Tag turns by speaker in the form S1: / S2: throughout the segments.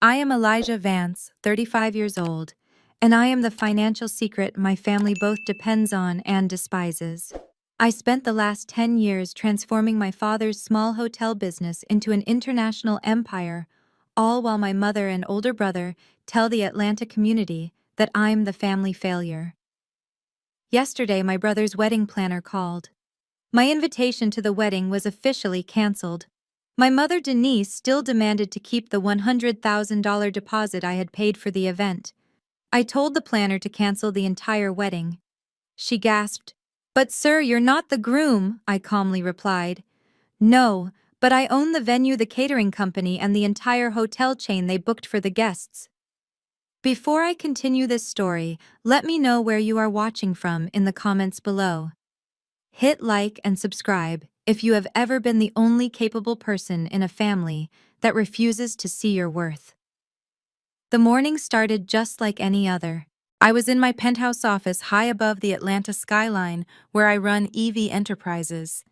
S1: I am Elijah Vance, 35 years old, and I am the financial secret my family both depends on and despises. I spent the last 10 years transforming my father's small hotel business into an international empire, all while my mother and older brother tell the Atlanta community that I'm the family failure. Yesterday, my brother's wedding planner called. My invitation to the wedding was officially canceled. My mother Denise still demanded to keep the $100,000 deposit I had paid for the event. I told the planner to cancel the entire wedding. She gasped, "But sir, you're not the groom," I calmly replied. "No, but I own the venue, the catering company, and the entire hotel chain they booked for the guests." Before I continue this story, let me know where you are watching from in the comments below. Hit like and subscribe if you have ever been the only capable person in a family that refuses to see your worth. The morning started just like any other. I was in my penthouse office high above the Atlanta skyline where I run EV Enterprises.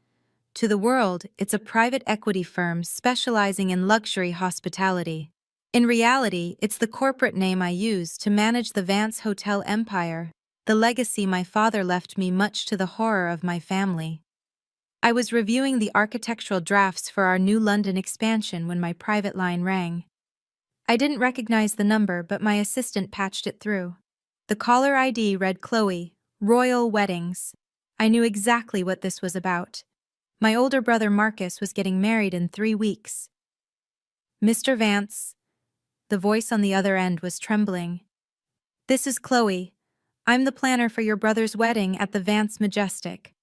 S1: To the world, it's a private equity firm specializing in luxury hospitality. In reality, it's the corporate name I use to manage the Vance Hotel empire, the legacy my father left me much to the horror of my family. I was reviewing the architectural drafts for our new London expansion when my private line rang. I didn't recognize the number, but my assistant patched it through. The caller ID read Chloe, Royal Weddings. I knew exactly what this was about. My older brother Marcus was getting married in 3 weeks. "Mr. Vance." The voice on the other end was trembling. "This is Chloe. I'm the planner for your brother's wedding at the Vance Majestic."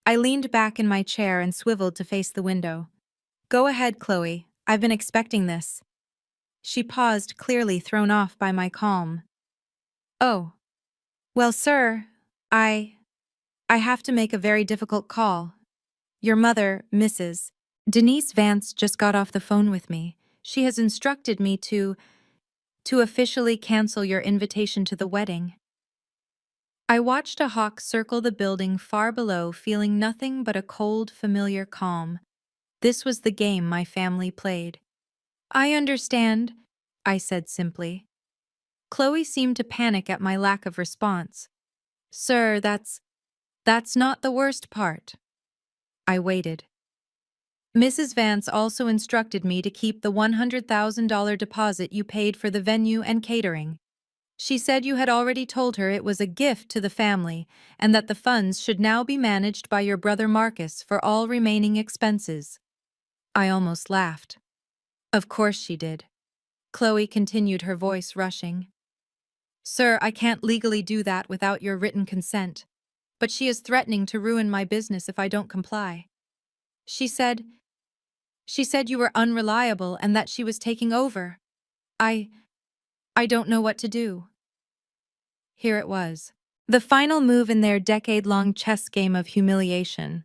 S1: I leaned back in my chair and swiveled to face the window. "Go ahead, Chloe. I've been expecting this." She paused, clearly thrown off by my calm. "Oh. Well, sir, I have to make a very difficult call. Your mother, Mrs. Denise Vance, just got off the phone with me. She has instructed me to officially cancel your invitation to the wedding." I watched a hawk circle the building far below, feeling nothing but a cold, familiar calm. This was the game my family played. "I understand," I said simply. Chloe seemed to panic at my lack of response. "Sir, that's not the worst part." I waited. "Mrs. Vance also instructed me to keep the $100,000 deposit you paid for the venue and catering. She said you had already told her it was a gift to the family and that the funds should now be managed by your brother Marcus for all remaining expenses." I almost laughed. "Of course she did." Chloe continued, her voice rushing. "Sir, I can't legally do that without your written consent, but she is threatening to ruin my business if I don't comply. She said you were unreliable and that she was taking over. I don't know what to do." Here it was. The final move in their decade-long chess game of humiliation.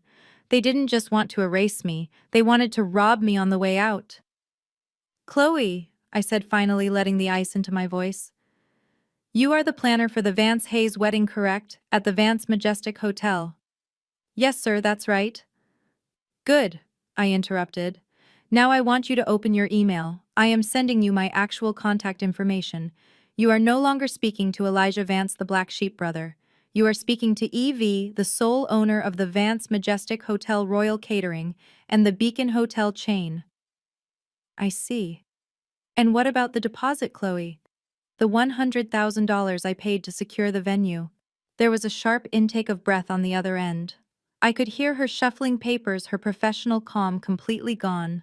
S1: They didn't just want to erase me, they wanted to rob me on the way out. "Chloe," I said, finally letting the ice into my voice. "You are the planner for the Vance Hayes wedding, correct? At the Vance Majestic Hotel." "Yes, sir, that's right." "Good," I interrupted. "Now I want you to open your email. I am sending you my actual contact information. You are no longer speaking to Elijah Vance, the Black Sheep brother. You are speaking to E.V., the sole owner of the Vance Majestic Hotel Royal Catering and the Beacon Hotel chain." "I see. And what about the deposit, Chloe?" "The $100,000 I paid to secure the venue." There was a sharp intake of breath on the other end. I could hear her shuffling papers, her professional calm completely gone.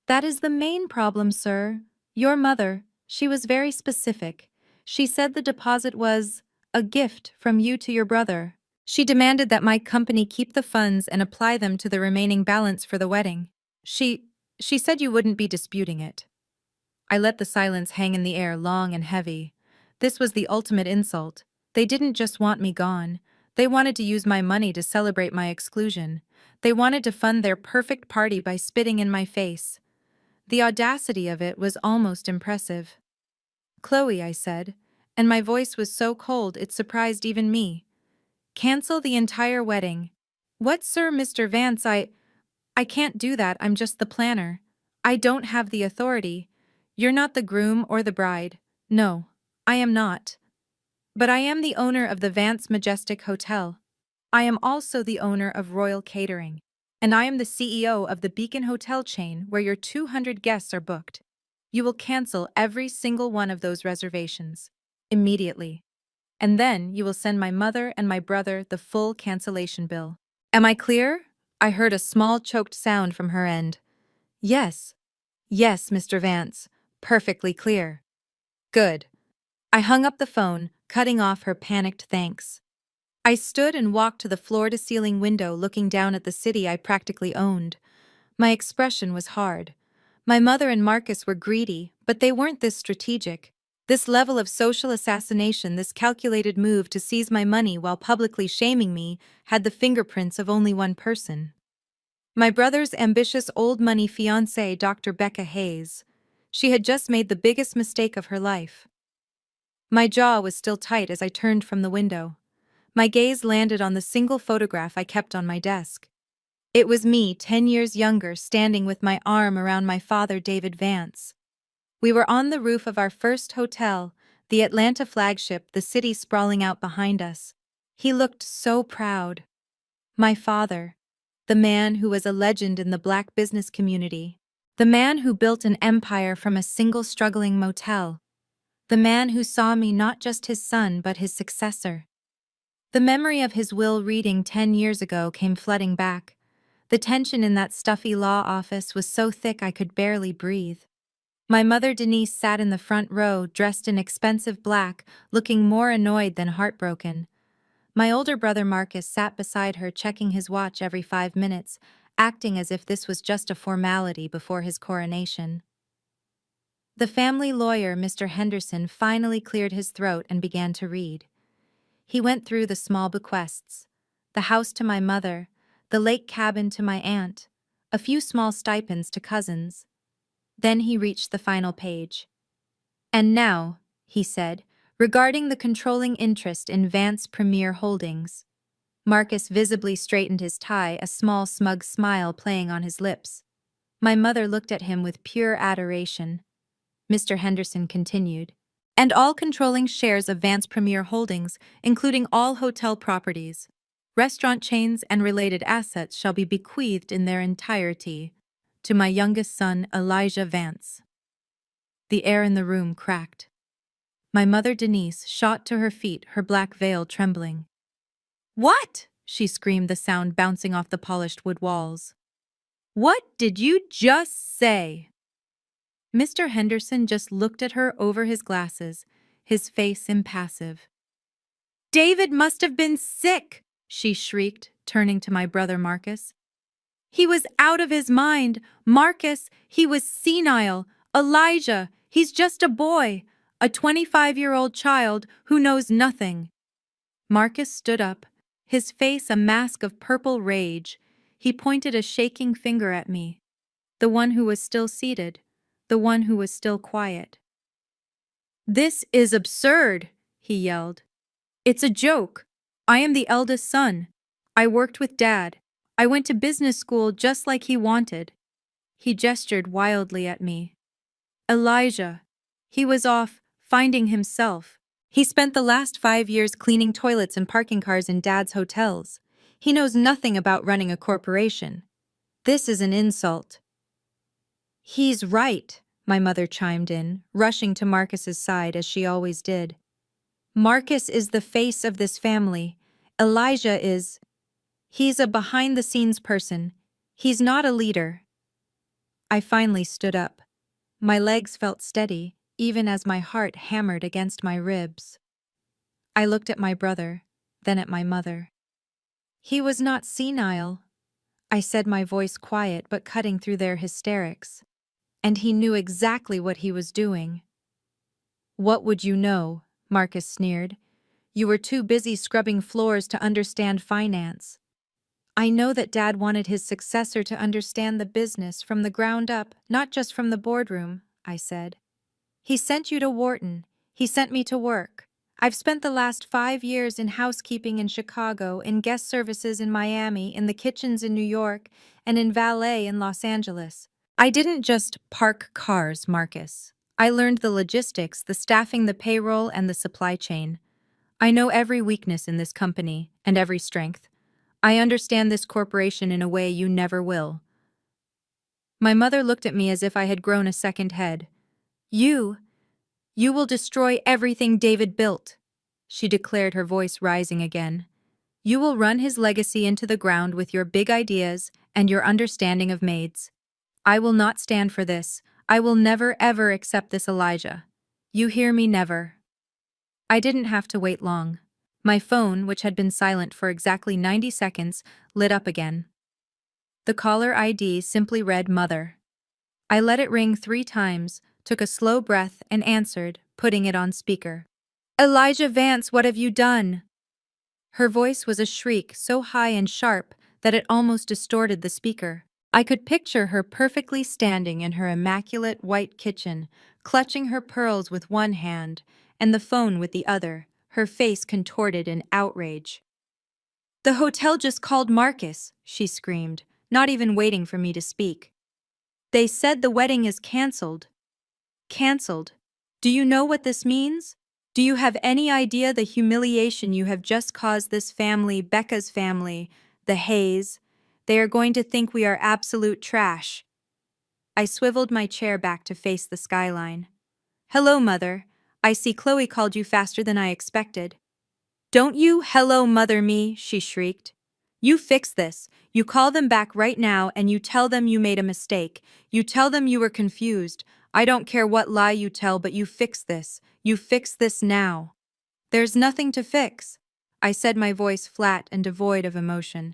S1: "That is the main problem, sir. Your mother, she was very specific. She said the deposit was a gift from you to your brother. She demanded that my company keep the funds and apply them to the remaining balance for the wedding. She said you wouldn't be disputing it." I let the silence hang in the air, long and heavy. This was the ultimate insult. They didn't just want me gone. They wanted to use my money to celebrate my exclusion. They wanted to fund their perfect party by spitting in my face. The audacity of it was almost impressive. "Chloe," I said, and my voice was so cold it surprised even me. "Cancel the entire wedding." "What, sir, Mr. Vance, I can't do that. I'm just the planner. I don't have the authority. You're not the groom or the bride. No, I am not. But I am the owner of the Vance Majestic Hotel. I am also the owner of Royal Catering. And I am the CEO of the Beacon Hotel chain where your 200 guests are booked. You will cancel every single one of those reservations. Immediately. And then you will send my mother and my brother the full cancellation bill. Am I clear? I heard a small choked sound from her end. Yes. Yes, Mr. Vance. Perfectly clear. Good. I hung up the phone, cutting off her panicked thanks. I stood and walked to the floor-to-ceiling window looking down at the city I practically owned. My expression was hard. My mother and Marcus were greedy, but they weren't this strategic. This level of social assassination, this calculated move to seize my money while publicly shaming me, had the fingerprints of only one person. My brother's ambitious old money fiancée, Dr. Becca Hayes. She had just made the biggest mistake of her life. My jaw was still tight as I turned from the window. My gaze landed on the single photograph I kept on my desk. It was me, 10 years younger, standing with my arm around my father, David Vance. We were on the roof of our first hotel, the Atlanta flagship, the city sprawling out behind us. He looked so proud. My father, the man who was a legend in the black business community, the man who built an empire from a single struggling motel, the man who saw me not just his son but his successor. The memory of his will reading 10 years ago came flooding back. The tension in that stuffy law office was so thick I could barely breathe. My mother Denise sat in the front row, dressed in expensive black, looking more annoyed than heartbroken. My older brother Marcus sat beside her, checking his watch every 5 minutes, acting as if this was just a formality before his coronation. The family lawyer, Mr. Henderson, finally cleared his throat and began to read. He went through the small bequests: the house to my mother, the lake cabin to my aunt, a few small stipends to cousins. Then he reached the final page. And now, he said, regarding the controlling interest in Vance Premier Holdings. Marcus visibly straightened his tie, a small smug smile playing on his lips. My mother looked at him with pure adoration. Mr. Henderson continued. And all controlling shares of Vance Premier Holdings, including all hotel properties, restaurant chains, and related assets shall be bequeathed in their entirety to my youngest son, Elijah Vance. The air in the room cracked. My mother Denise shot to her feet, her black veil trembling. What? She screamed, the sound bouncing off the polished wood walls. What did you just say? Mr. Henderson just looked at her over his glasses, his face impassive. David must have been sick, she shrieked, turning to my brother Marcus. He was out of his mind. Marcus, he was senile. Elijah, he's just a boy, a 25-year-old child who knows nothing. Marcus stood up, his face a mask of purple rage. He pointed a shaking finger at me, the one who was still seated, the one who was still quiet. This is absurd, he yelled. It's a joke. I am the eldest son. I worked with Dad. I went to business school just like he wanted. He gestured wildly at me. Elijah. He was off, finding himself. He spent the last 5 years cleaning toilets and parking cars in Dad's hotels. He knows nothing about running a corporation. This is an insult. He's right, my mother chimed in, rushing to Marcus's side as she always did. Marcus is the face of this family. Elijah is... He's a behind-the-scenes person. He's not a leader. I finally stood up. My legs felt steady, even as my heart hammered against my ribs. I looked at my brother, then at my mother. He was not senile, I said, my voice quiet but cutting through their hysterics. And he knew exactly what he was doing. What would you know? Marcus sneered. You were too busy scrubbing floors to understand finance. I know that Dad wanted his successor to understand the business from the ground up, not just from the boardroom, I said. He sent you to Wharton. He sent me to work. I've spent the last 5 years in housekeeping in Chicago, in guest services in Miami, in the kitchens in New York, and in valet in Los Angeles. I didn't just park cars, Marcus. I learned the logistics, the staffing, the payroll, and the supply chain. I know every weakness in this company and every strength. I understand this corporation in a way you never will. My mother looked at me as if I had grown a second head. You will destroy everything David built, she declared, her voice rising again. You will run his legacy into the ground with your big ideas and your understanding of maids. I will not stand for this. I will never ever accept this, Elijah. You hear me, never. I didn't have to wait long. My phone, which had been silent for exactly 90 seconds, lit up again. The caller ID simply read Mother. I let it ring 3 times, took a slow breath, and answered, putting it on speaker. Elijah Vance, what have you done? Her voice was a shriek so high and sharp that it almost distorted the speaker. I could picture her perfectly standing in her immaculate white kitchen, clutching her pearls with one hand and the phone with the other, her face contorted in outrage. The hotel just called Marcus, she screamed, not even waiting for me to speak. They said the wedding is canceled. Canceled. Do you know what this means? Do you have any idea the humiliation you have just caused this family, Becca's family, the Hayes? They are going to think we are absolute trash. I swiveled my chair back to face the skyline. Hello, Mother. I see Chloe called you faster than I expected. Don't you hello mother me, she shrieked. You fix this. You call them back right now and you tell them you made a mistake. You tell them you were confused. I don't care what lie you tell, but you fix this. You fix this now. There's nothing to fix, I said, my voice flat and devoid of emotion.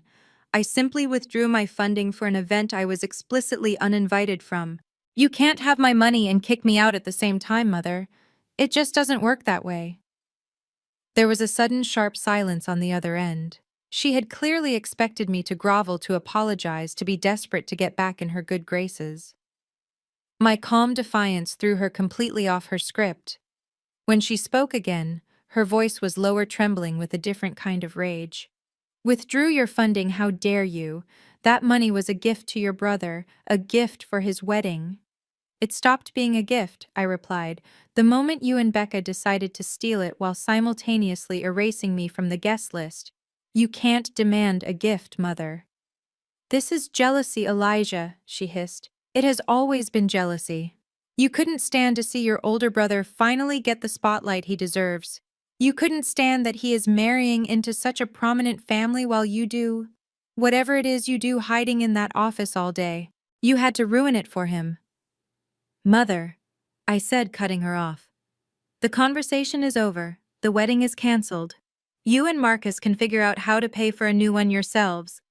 S1: I simply withdrew my funding for an event I was explicitly uninvited from. You can't have my money and kick me out at the same time, Mother. It just doesn't work that way. There was a sudden sharp silence on the other end. She had clearly expected me to grovel, to apologize, to be desperate to get back in her good graces. My calm defiance threw her completely off her script. When she spoke again, her voice was lower, trembling with a different kind of rage. Withdrew your funding, how dare you? That money was a gift to your brother, a gift for his wedding. It stopped being a gift, I replied, the moment you and Becca decided to steal it while simultaneously erasing me from the guest list. You can't demand a gift, Mother. This is jealousy, Elijah, she hissed. It has always been jealousy. You couldn't stand to see your older brother finally get the spotlight he deserves. You couldn't stand that he is marrying into such a prominent family while you do whatever it is you do, hiding in that office all day. You had to ruin it for him. Mother, I said, cutting her off. The conversation is over. The wedding is canceled. You and Marcus can figure out how to pay for a new one yourselves.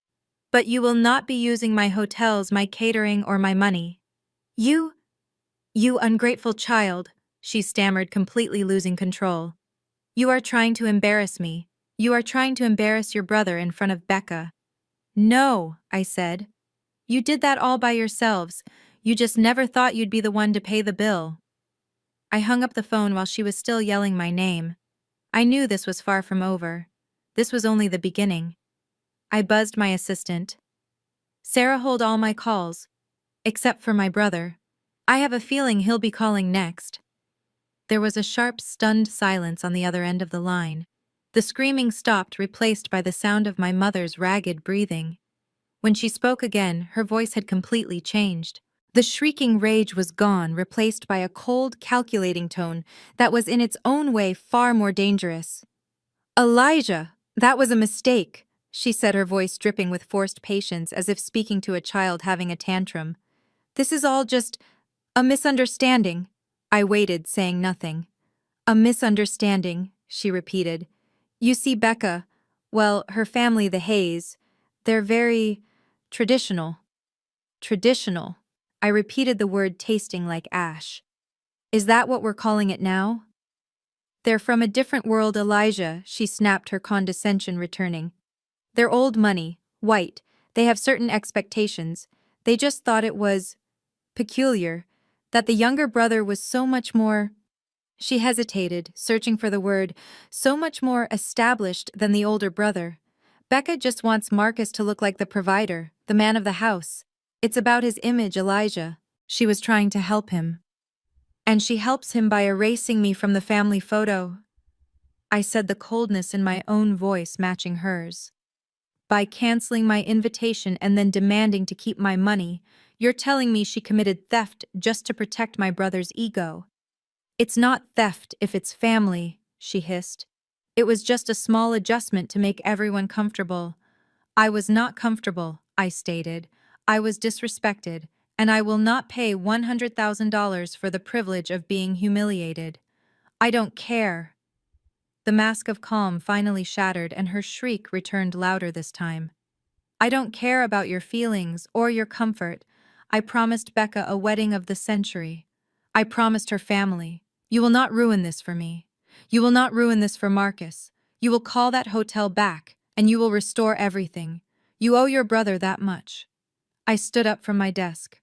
S1: But you will not be using my hotels, my catering, or my money. You ungrateful child, she stammered, completely losing control. You are trying to embarrass me. You are trying to embarrass your brother in front of Becca. No, I said. You did that all by yourselves. You just never thought you'd be the one to pay the bill. I hung up the phone while she was still yelling my name. I knew this was far from over. This was only the beginning. I buzzed my assistant. Sarah, hold all my calls. Except for my brother. I have a feeling he'll be calling next. There was a sharp, stunned silence on the other end of the line. The screaming stopped, replaced by the sound of my mother's ragged breathing. When she spoke again, her voice had completely changed. The shrieking rage was gone, replaced by a cold, calculating tone that was in its own way far more dangerous. Elijah, that was a mistake, she said, her voice dripping with forced patience, as if speaking to a child having a tantrum. This is all just a misunderstanding. I waited, saying nothing. A misunderstanding, she repeated. You see, Becca, well, her family, the Hayes, they're very traditional. Traditional. I repeated the word, tasting like ash. Is that what we're calling it now? They're from a different world, Elijah, she snapped, her condescension returning. They're old money, white. They have certain expectations. They just thought it was peculiar, that the younger brother was so much more. She hesitated, searching for the word, so much more established than the older brother. Becca just wants Marcus to look like the provider, the man of the house. It's about his image, Elijah. She was trying to help him. And she helps him by erasing me from the family photo. I said, the coldness in my own voice matching hers. By canceling my invitation and then demanding to keep my money, you're telling me she committed theft just to protect my brother's ego. It's not theft if it's family, she hissed. It was just a small adjustment to make everyone comfortable. I was not comfortable, I stated. I was disrespected, and I will not pay $100,000 for the privilege of being humiliated. I don't care. The mask of calm finally shattered and her shriek returned louder this time. I don't care about your feelings or your comfort. I promised Becca a wedding of the century. I promised her family. You will not ruin this for me. You will not ruin this for Marcus. You will call that hotel back, and you will restore everything. You owe your brother that much. I stood up from my desk.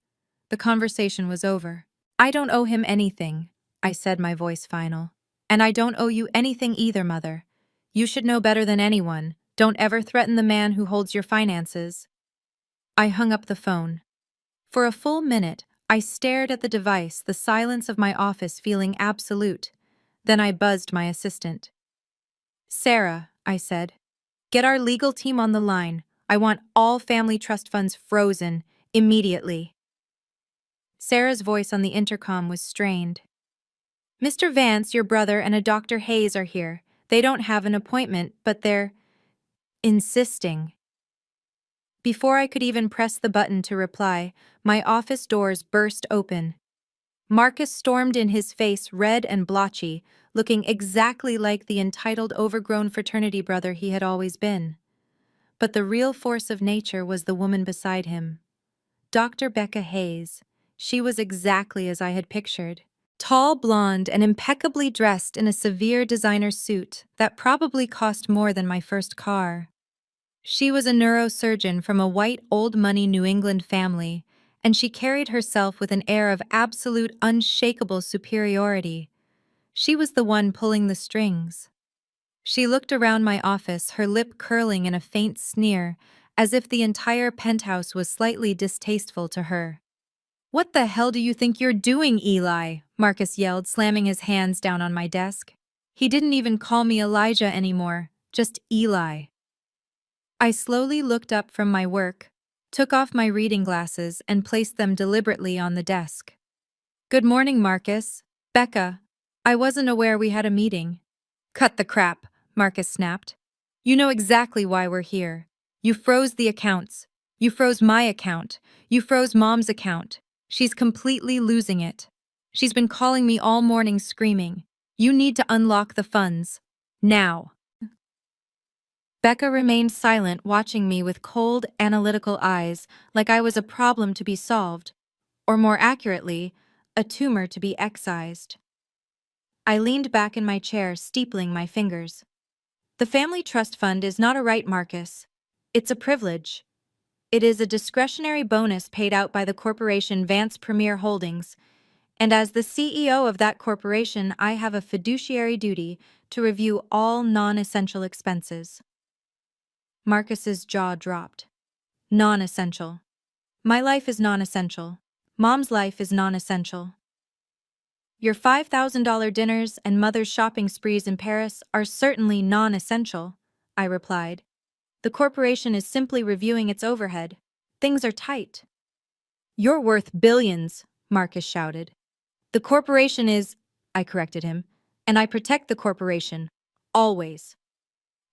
S1: The conversation was over. I don't owe him anything, I said, my voice final. And I don't owe you anything either, Mother. You should know better than anyone. Don't ever threaten the man who holds your finances. I hung up the phone. For a full minute, I stared at the device, the silence of my office feeling absolute. Then I buzzed my assistant. Sarah, I said, get our legal team on the line. I want all family trust funds frozen, immediately. Sarah's voice on the intercom was strained. Mr. Vance, your brother, and a Dr. Hayes are here. They don't have an appointment, but they're insisting. Before I could even press the button to reply, my office doors burst open. Marcus stormed in, his face red and blotchy, looking exactly like the entitled, overgrown fraternity brother he had always been. But the real force of nature was the woman beside him. Dr. Becca Hayes. She was exactly as I had pictured. Tall, blonde, and impeccably dressed in a severe designer suit that probably cost more than my first car. She was a neurosurgeon from a white, old-money New England family, and she carried herself with an air of absolute, unshakable superiority. She was the one pulling the strings. She looked around my office, her lip curling in a faint sneer, as if the entire penthouse was slightly distasteful to her. "What the hell do you think you're doing, Eli?" Marcus yelled, slamming his hands down on my desk. He didn't even call me Elijah anymore, just Eli. I slowly looked up from my work, took off my reading glasses, and placed them deliberately on the desk. "Good morning, Marcus." "Becca, I wasn't aware we had a meeting." "Cut the crap," Marcus snapped. "You know exactly why we're here. You froze the accounts. You froze my account. You froze Mom's account. She's completely losing it. She's been calling me all morning screaming, 'You need to unlock the funds. Now.'" Becca remained silent, watching me with cold, analytical eyes, like I was a problem to be solved, or more accurately, a tumor to be excised. I leaned back in my chair, steepling my fingers. "The family trust fund is not a right, Marcus. It's a privilege. It is a discretionary bonus paid out by the corporation Vance Premier Holdings, and as the CEO of that corporation, I have a fiduciary duty to review all non-essential expenses." Marcus's jaw dropped. Non-essential. My life is non-essential. Mom's life is non-essential. Your $5,000 dinners and Mother's shopping sprees in Paris are certainly non-essential, I replied. The corporation is simply reviewing its overhead. Things are tight. "You're worth billions," Marcus shouted. "The corporation is," I corrected him, "and I protect the corporation. Always."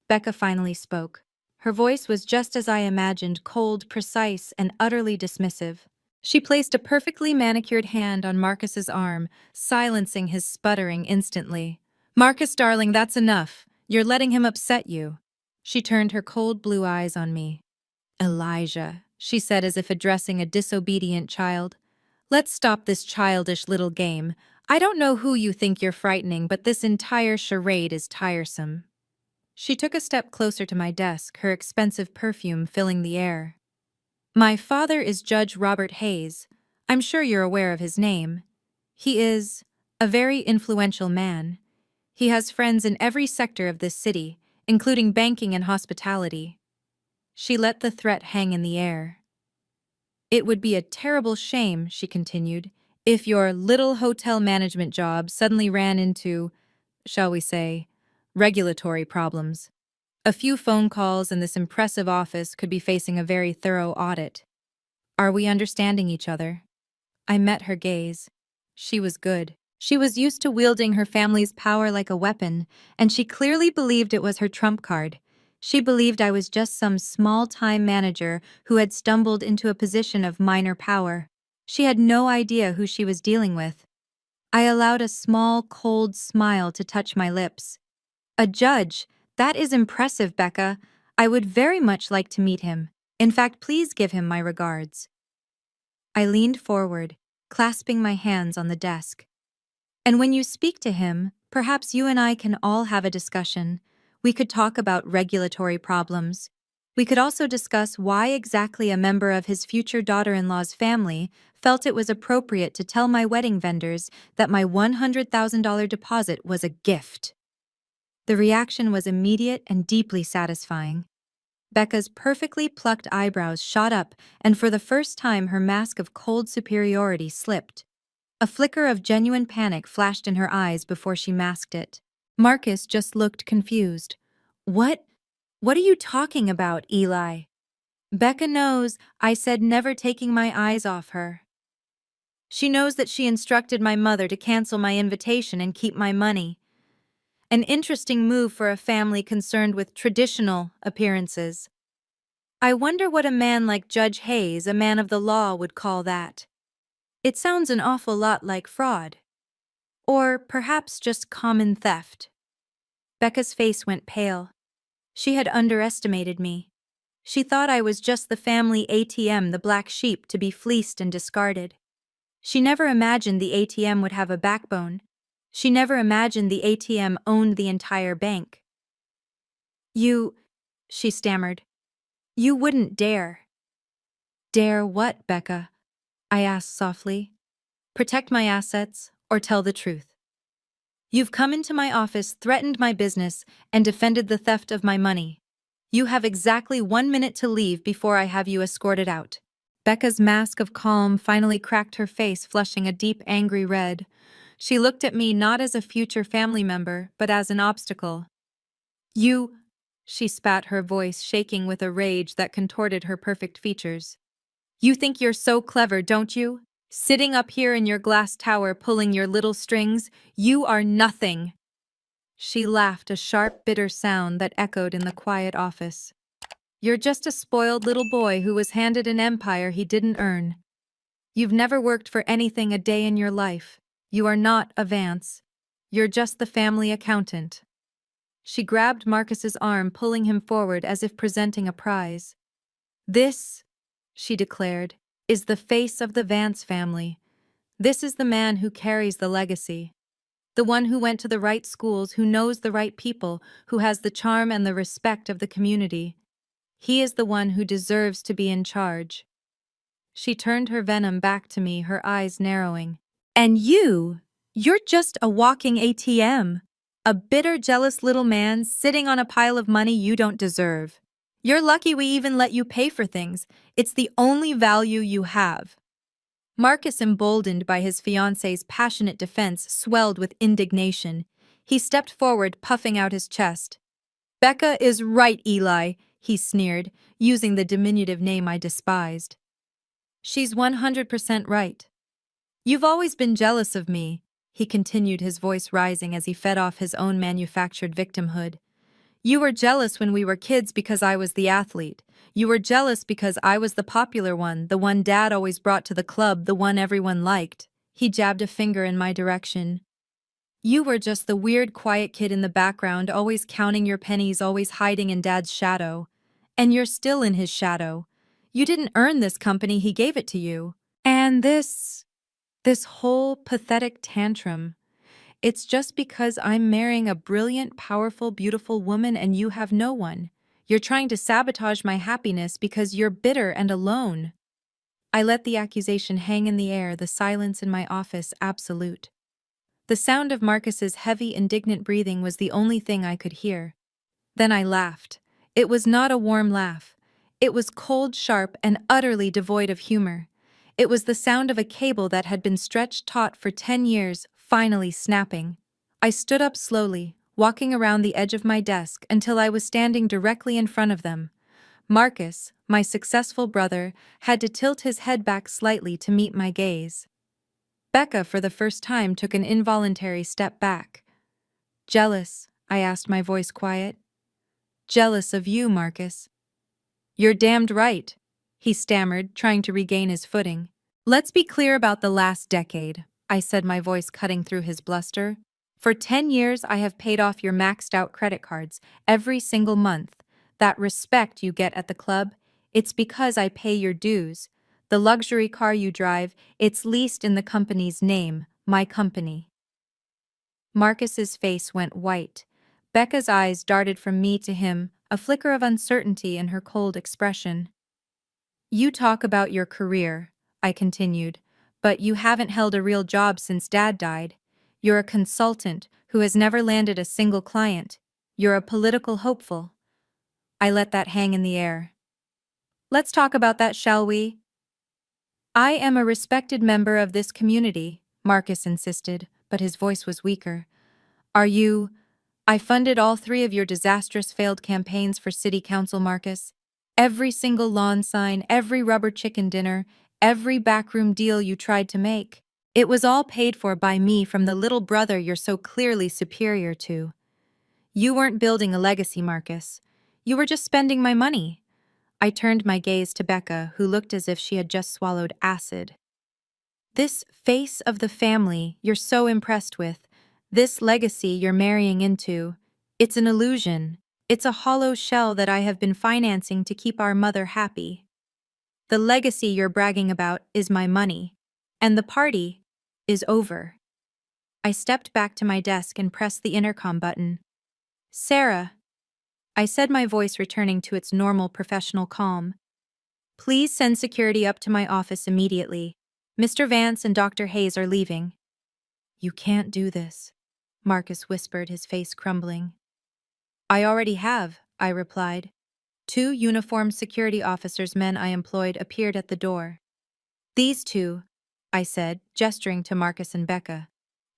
S1: Becca finally spoke. Her voice was just as I imagined, cold, precise, and utterly dismissive. She placed a perfectly manicured hand on Marcus's arm, silencing his sputtering instantly. "Marcus, darling, that's enough. You're letting him upset you." She turned her cold blue eyes on me. "Elijah," she said as if addressing a disobedient child, "let's stop this childish little game. I don't know who you think you're frightening, but this entire charade is tiresome." She took a step closer to my desk, her expensive perfume filling the air. "My father is Judge Robert Hayes. I'm sure you're aware of his name. He is a very influential man. He has friends in every sector of this city, including banking and hospitality." She let the threat hang in the air. "It would be a terrible shame," she continued, if your little hotel management job suddenly ran into, shall we say, regulatory problems. A few phone calls and this impressive office could be facing a very thorough audit. Are we understanding each other? I met her gaze. She was good. She was used to wielding her family's power like a weapon, and she clearly believed it was her trump card. She believed I was just some small-time manager who had stumbled into a position of minor power. She had no idea who she was dealing with. I allowed a small, cold smile to touch my lips. A judge? That is impressive, Becca. I would very much like to meet him. In fact, please give him my regards. I leaned forward, clasping my hands on the desk. And when you speak to him, perhaps you and I can all have a discussion. We could talk about regulatory problems. We could also discuss why exactly a member of his future daughter-in-law's family felt it was appropriate to tell my wedding vendors that my $100,000 deposit was a gift. The reaction was immediate and deeply satisfying. Becca's perfectly plucked eyebrows shot up, and for the first time her mask of cold superiority slipped. A flicker of genuine panic flashed in her eyes before she masked it. Marcus just looked confused. What? What are you talking about, Eli? Becca knows I said never taking my eyes off her. She knows that she instructed my mother to cancel my invitation and keep my money. An interesting move for a family concerned with traditional appearances. I wonder what a man like Judge Hayes, a man of the law, would call that. It sounds an awful lot like fraud. Or perhaps just common theft. Becca's face went pale. She had underestimated me. She thought I was just the family ATM, the black sheep to be fleeced and discarded. She never imagined the ATM would have a backbone. She never imagined the ATM owned the entire bank. She stammered. You wouldn't dare. Dare what, Becca? I asked softly. Protect my assets or tell the truth. You've come into my office, threatened my business, and defended the theft of my money. You have exactly 1 minute to leave before I have you escorted out. Becca's mask of calm finally cracked her face, flushing a deep, angry red. She looked at me not as a future family member, but as an obstacle. She spat, her voice shaking with a rage that contorted her perfect features. You think you're so clever, don't you? Sitting up here in your glass tower pulling your little strings, you are nothing. She laughed, a sharp, bitter sound that echoed in the quiet office. You're just a spoiled little boy who was handed an empire he didn't earn. You've never worked for anything a day in your life. You are not a Vance. You're just the family accountant. She grabbed Marcus's arm, pulling him forward as if presenting a prize. This, she declared, is the face of the Vance family. This is the man who carries the legacy. The one who went to the right schools, who knows the right people, who has the charm and the respect of the community. He is the one who deserves to be in charge. She turned her venom back to me, her eyes narrowing. And you're just a walking ATM. A bitter, jealous little man sitting on a pile of money you don't deserve. You're lucky we even let you pay for things. It's the only value you have. Marcus, emboldened by his fiancée's passionate defense, swelled with indignation. He stepped forward, puffing out his chest. Becca is right, Eli, he sneered, using the diminutive name I despised. She's 100% right. You've always been jealous of me, he continued, his voice rising as he fed off his own manufactured victimhood. You were jealous when we were kids because I was the athlete. You were jealous because I was the popular one, the one Dad always brought to the club, the one everyone liked. He jabbed a finger in my direction. You were just the weird, quiet kid in the background, always counting your pennies, always hiding in Dad's shadow. And you're still in his shadow. You didn't earn this company, he gave it to you. And this whole pathetic tantrum. It's just because I'm marrying a brilliant, powerful, beautiful woman and you have no one. You're trying to sabotage my happiness because you're bitter and alone. I let the accusation hang in the air, the silence in my office absolute. The sound of Marcus's heavy, indignant breathing was the only thing I could hear. Then I laughed. It was not a warm laugh. It was cold, sharp, and utterly devoid of humor. It was the sound of a cable that had been stretched taut for 10 years, finally snapping. I stood up slowly, walking around the edge of my desk until I was standing directly in front of them. Marcus, my successful brother, had to tilt his head back slightly to meet my gaze. Becca, for the first time, took an involuntary step back. "Jealous?" I asked, my voice quiet. "Jealous of you, Marcus." "You're damned right," he stammered, trying to regain his footing. "Let's be clear about the last decade," I said, my voice cutting through his bluster. "For 10 years I have paid off your maxed-out credit cards every single month. That respect you get at the club, it's because I pay your dues. The luxury car you drive, it's leased in the company's name, my company." Marcus's face went white. Becca's eyes darted from me to him, a flicker of uncertainty in her cold expression. "You talk about your career," I continued, "but you haven't held a real job since Dad died. You're a consultant who has never landed a single client. You're a political hopeful." I let that hang in the air. "Let's talk about that, shall we?" "I am a respected member of this community," Marcus insisted, but his voice was weaker. "Are you—" "I funded all 3 of your disastrous failed campaigns for city council, Marcus. Every single lawn sign, every rubber chicken dinner, every backroom deal you tried to make. It was all paid for by me from the little brother you're so clearly superior to. You weren't building a legacy, Marcus. You were just spending my money." I turned my gaze to Becca, who looked as if she had just swallowed acid. "This face of the family you're so impressed with, this legacy you're marrying into, it's an illusion. It's a hollow shell that I have been financing to keep our mother happy. The legacy you're bragging about is my money, and the party is over." I stepped back to my desk and pressed the intercom button. "Sarah," I said, my voice returning to its normal professional calm, "please send security up to my office immediately. Mr. Vance and Dr. Hayes are leaving." "You can't do this," Marcus whispered, his face crumbling. "I already have," I replied. 2 uniformed security officers, men I employed, appeared at the door. "These 2, I said, gesturing to Marcus and Becca,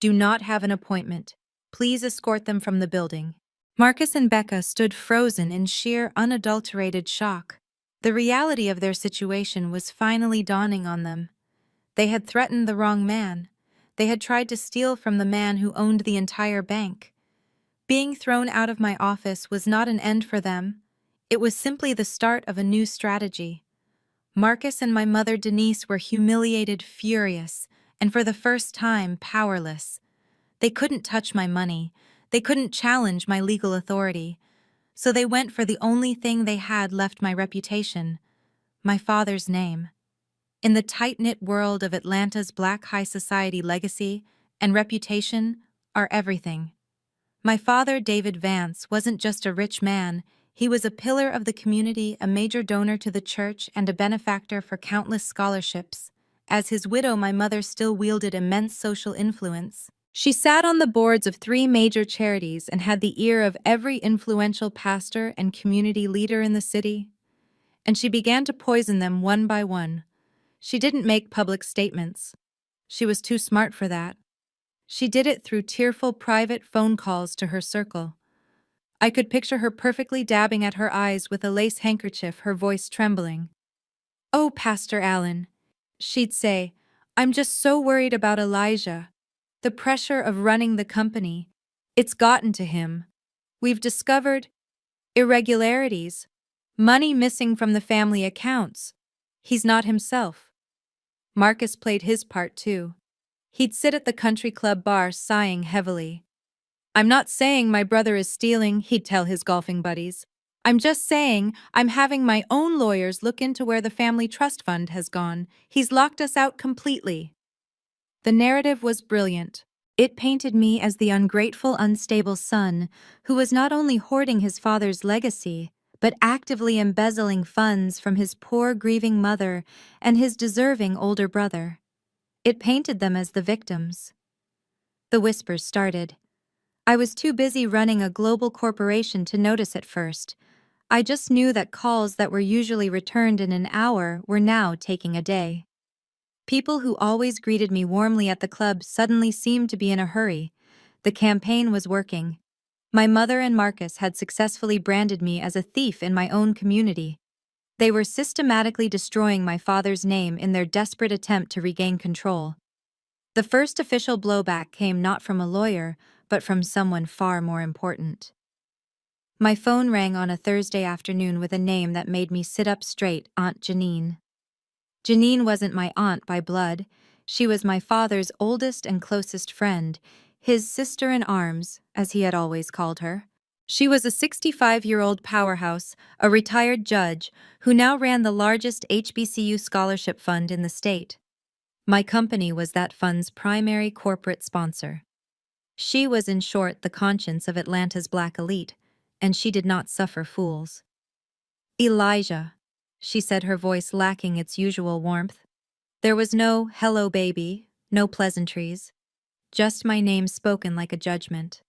S1: "do not have an appointment. Please escort them from the building." Marcus and Becca stood frozen in sheer, unadulterated shock. The reality of their situation was finally dawning on them. They had threatened the wrong man. They had tried to steal from the man who owned the entire bank. Being thrown out of my office was not an end for them. It was simply the start of a new strategy. Marcus and my mother Denise were humiliated, furious, and for the first time, powerless. They couldn't touch my money. They couldn't challenge my legal authority. So they went for the only thing they had left: my reputation, my father's name. In the tight-knit world of Atlanta's Black high society, legacy and reputation are everything. My father, David Vance, wasn't just a rich man. He was a pillar of the community, a major donor to the church, and a benefactor for countless scholarships. As his widow, my mother still wielded immense social influence. She sat on the boards of 3 major charities and had the ear of every influential pastor and community leader in the city. And she began to poison them one by one. She didn't make public statements. She was too smart for that. She did it through tearful private phone calls to her circle. I could picture her perfectly, dabbing at her eyes with a lace handkerchief, her voice trembling. "Oh, Pastor Allen," she'd say, "I'm just so worried about Elijah. The pressure of running the company, it's gotten to him. We've discovered irregularities, money missing from the family accounts. He's not himself." Marcus played his part too. He'd sit at the country club bar sighing heavily. "I'm not saying my brother is stealing," he'd tell his golfing buddies. "I'm just saying I'm having my own lawyers look into where the family trust fund has gone. He's locked us out completely." The narrative was brilliant. It painted me as the ungrateful, unstable son who was not only hoarding his father's legacy, but actively embezzling funds from his poor, grieving mother and his deserving older brother. It painted them as the victims. The whispers started. I was too busy running a global corporation to notice at first. I just knew that calls that were usually returned in an hour were now taking a day. People who always greeted me warmly at the club suddenly seemed to be in a hurry. The campaign was working. My mother and Marcus had successfully branded me as a thief in my own community. They were systematically destroying my father's name in their desperate attempt to regain control. The first official blowback came not from a lawyer, but from someone far more important. My phone rang on a Thursday afternoon with a name that made me sit up straight: Aunt Janine. Janine wasn't my aunt by blood. She was my father's oldest and closest friend, his sister-in-arms, as he had always called her. She was a 65-year-old powerhouse, a retired judge, who now ran the largest HBCU scholarship fund in the state. My company was that fund's primary corporate sponsor. She was, in short, the conscience of Atlanta's black elite, and she did not suffer fools. "Elijah," she said, her voice lacking its usual warmth. There was no "hello, baby," no pleasantries, just my name spoken like a judgment.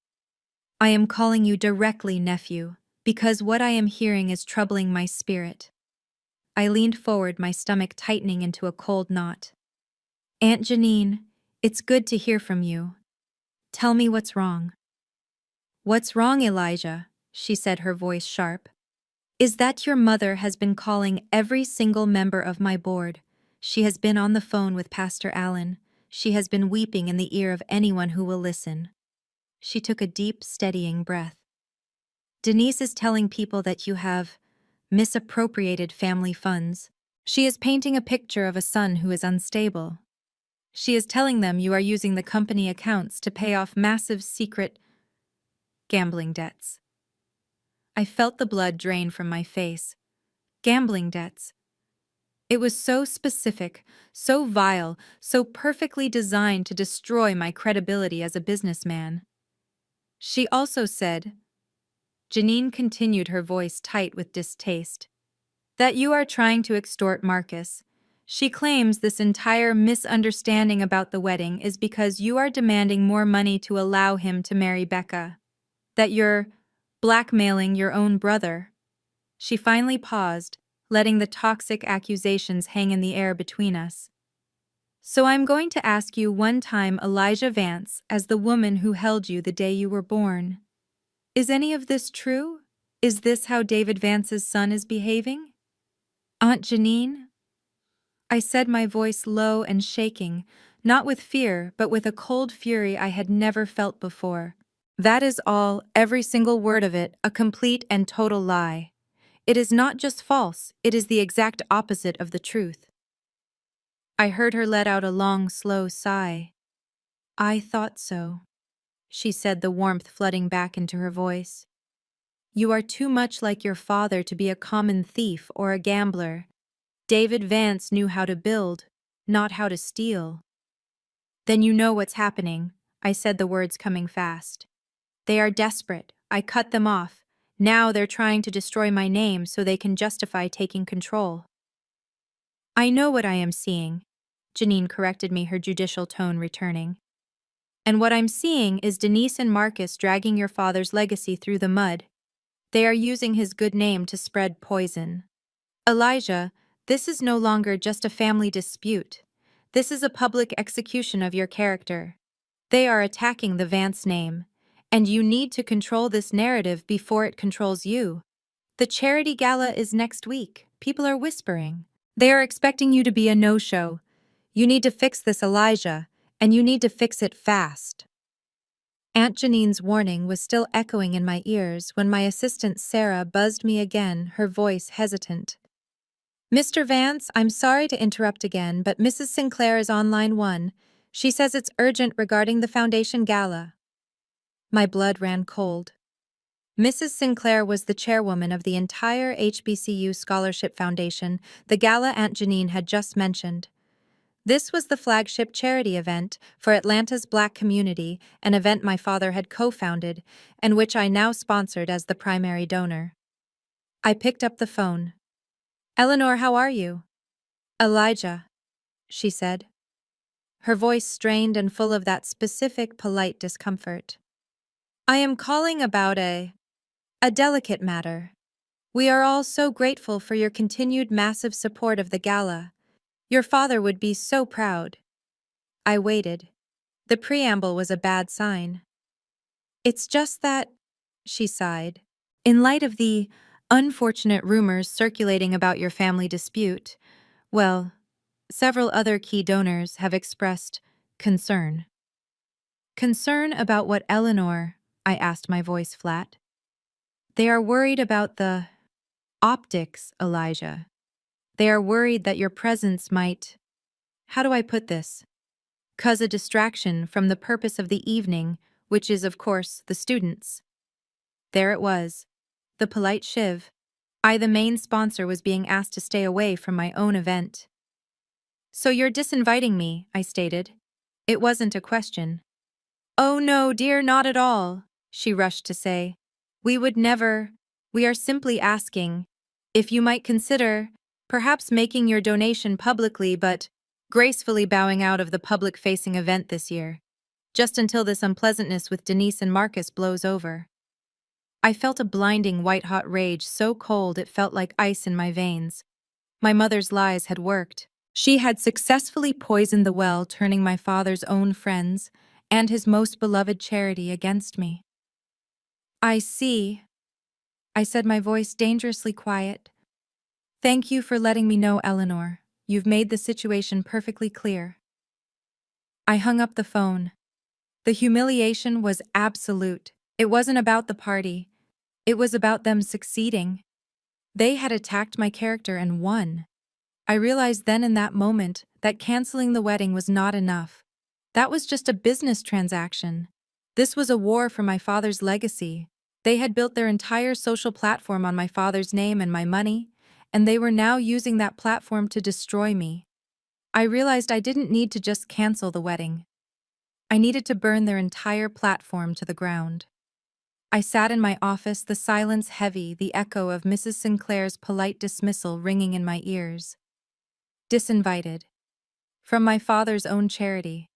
S1: "I am calling you directly, nephew, because what I am hearing is troubling my spirit." I leaned forward, my stomach tightening into a cold knot. "Aunt Janine, it's good to hear from you. Tell me what's wrong." "What's wrong, Elijah?" she said, her voice sharp. "Is that your mother has been calling every single member of my board. She has been on the phone with Pastor Allen. She has been weeping in the ear of anyone who will listen." She took a deep, steadying breath. "Denise is telling people that you have misappropriated family funds. She is painting a picture of a son who is unstable. She is telling them you are using the company accounts to pay off massive secret gambling debts." I felt the blood drain from my face. Gambling debts. It was so specific, so vile, so perfectly designed to destroy my credibility as a businessman. She also said, Janine continued, her voice tight with distaste, "that you are trying to extort Marcus. She claims this entire misunderstanding about the wedding is because you are demanding more money to allow him to marry Becca. That you're blackmailing your own brother." She finally paused, letting the toxic accusations hang in the air between us. "So I'm going to ask you one time, Elijah Vance, as the woman who held you the day you were born. Is any of this true? Is this how David Vance's son is behaving?" "Aunt Janine?" I said, my voice low and shaking, not with fear, but with a cold fury I had never felt before. "That is all, every single word of it, a complete and total lie. It is not just false, it is the exact opposite of the truth." I heard her let out a long, slow sigh. "I thought so," she said, the warmth flooding back into her voice. "You are too much like your father to be a common thief or a gambler. David Vance knew how to build, not how to steal." "Then you know what's happening," I said, the words coming fast. "They are desperate. I cut them off. Now they're trying to destroy my name so they can justify taking control." "I know what I am seeing," Janine corrected me, her judicial tone returning. "And what I'm seeing is Denise and Marcus dragging your father's legacy through the mud. They are using his good name to spread poison. Elijah, this is no longer just a family dispute. This is a public execution of your character. They are attacking the Vance name, and you need to control this narrative before it controls you. The charity gala is next week. People are whispering. They are expecting you to be a no-show. You need to fix this, Elijah, and you need to fix it fast." Aunt Janine's warning was still echoing in my ears when my assistant Sarah buzzed me again, her voice hesitant. "Mr. Vance, I'm sorry to interrupt again, but Mrs. Sinclair is on line 1. She says it's urgent regarding the foundation gala." My blood ran cold. Mrs. Sinclair was the chairwoman of the entire HBCU Scholarship Foundation, the gala Aunt Janine had just mentioned. This was the flagship charity event for Atlanta's Black community, an event my father had co-founded, and which I now sponsored as the primary donor. I picked up the phone. "Eleanor, how are you?" "Elijah," she said, her voice strained and full of that specific, polite discomfort. "I am calling about a delicate matter. We are all so grateful for your continued massive support of the gala. Your father would be so proud. I waited. The preamble was a bad sign. It's just that, she sighed. In light of the unfortunate rumors circulating about your family dispute, well, several other key donors have expressed concern. Concern about what, Eleanor? I asked, my voice flat. They are worried about the optics, Elijah. They are worried that your presence might, how do I put this, cause a distraction from the purpose of the evening, which is, of course, the students. There it was, the polite shiv. I, the main sponsor, was being asked to stay away from my own event. So you're disinviting me, I stated. It wasn't a question. Oh no, dear, not at all, she rushed to say. We would never. We are simply asking if you might consider perhaps making your donation publicly but gracefully bowing out of the public-facing event this year, just until this unpleasantness with Denise and Marcus blows over. I felt a blinding white-hot rage so cold it felt like ice in my veins. My mother's lies had worked. She had successfully poisoned the well, turning my father's own friends and his most beloved charity against me. I see, I said, my voice dangerously quiet. Thank you for letting me know, Eleanor. You've made the situation perfectly clear. I hung up the phone. The humiliation was absolute. It wasn't about the party. It was about them succeeding. They had attacked my character and won. I realized then in that moment that canceling the wedding was not enough. That was just a business transaction. This was a war for my father's legacy. They had built their entire social platform on my father's name and my money, and they were now using that platform to destroy me. I realized I didn't need to just cancel the wedding. I needed to burn their entire platform to the ground. I sat in my office, the silence heavy, the echo of Mrs. Sinclair's polite dismissal ringing in my ears. Disinvited. From my father's own charity.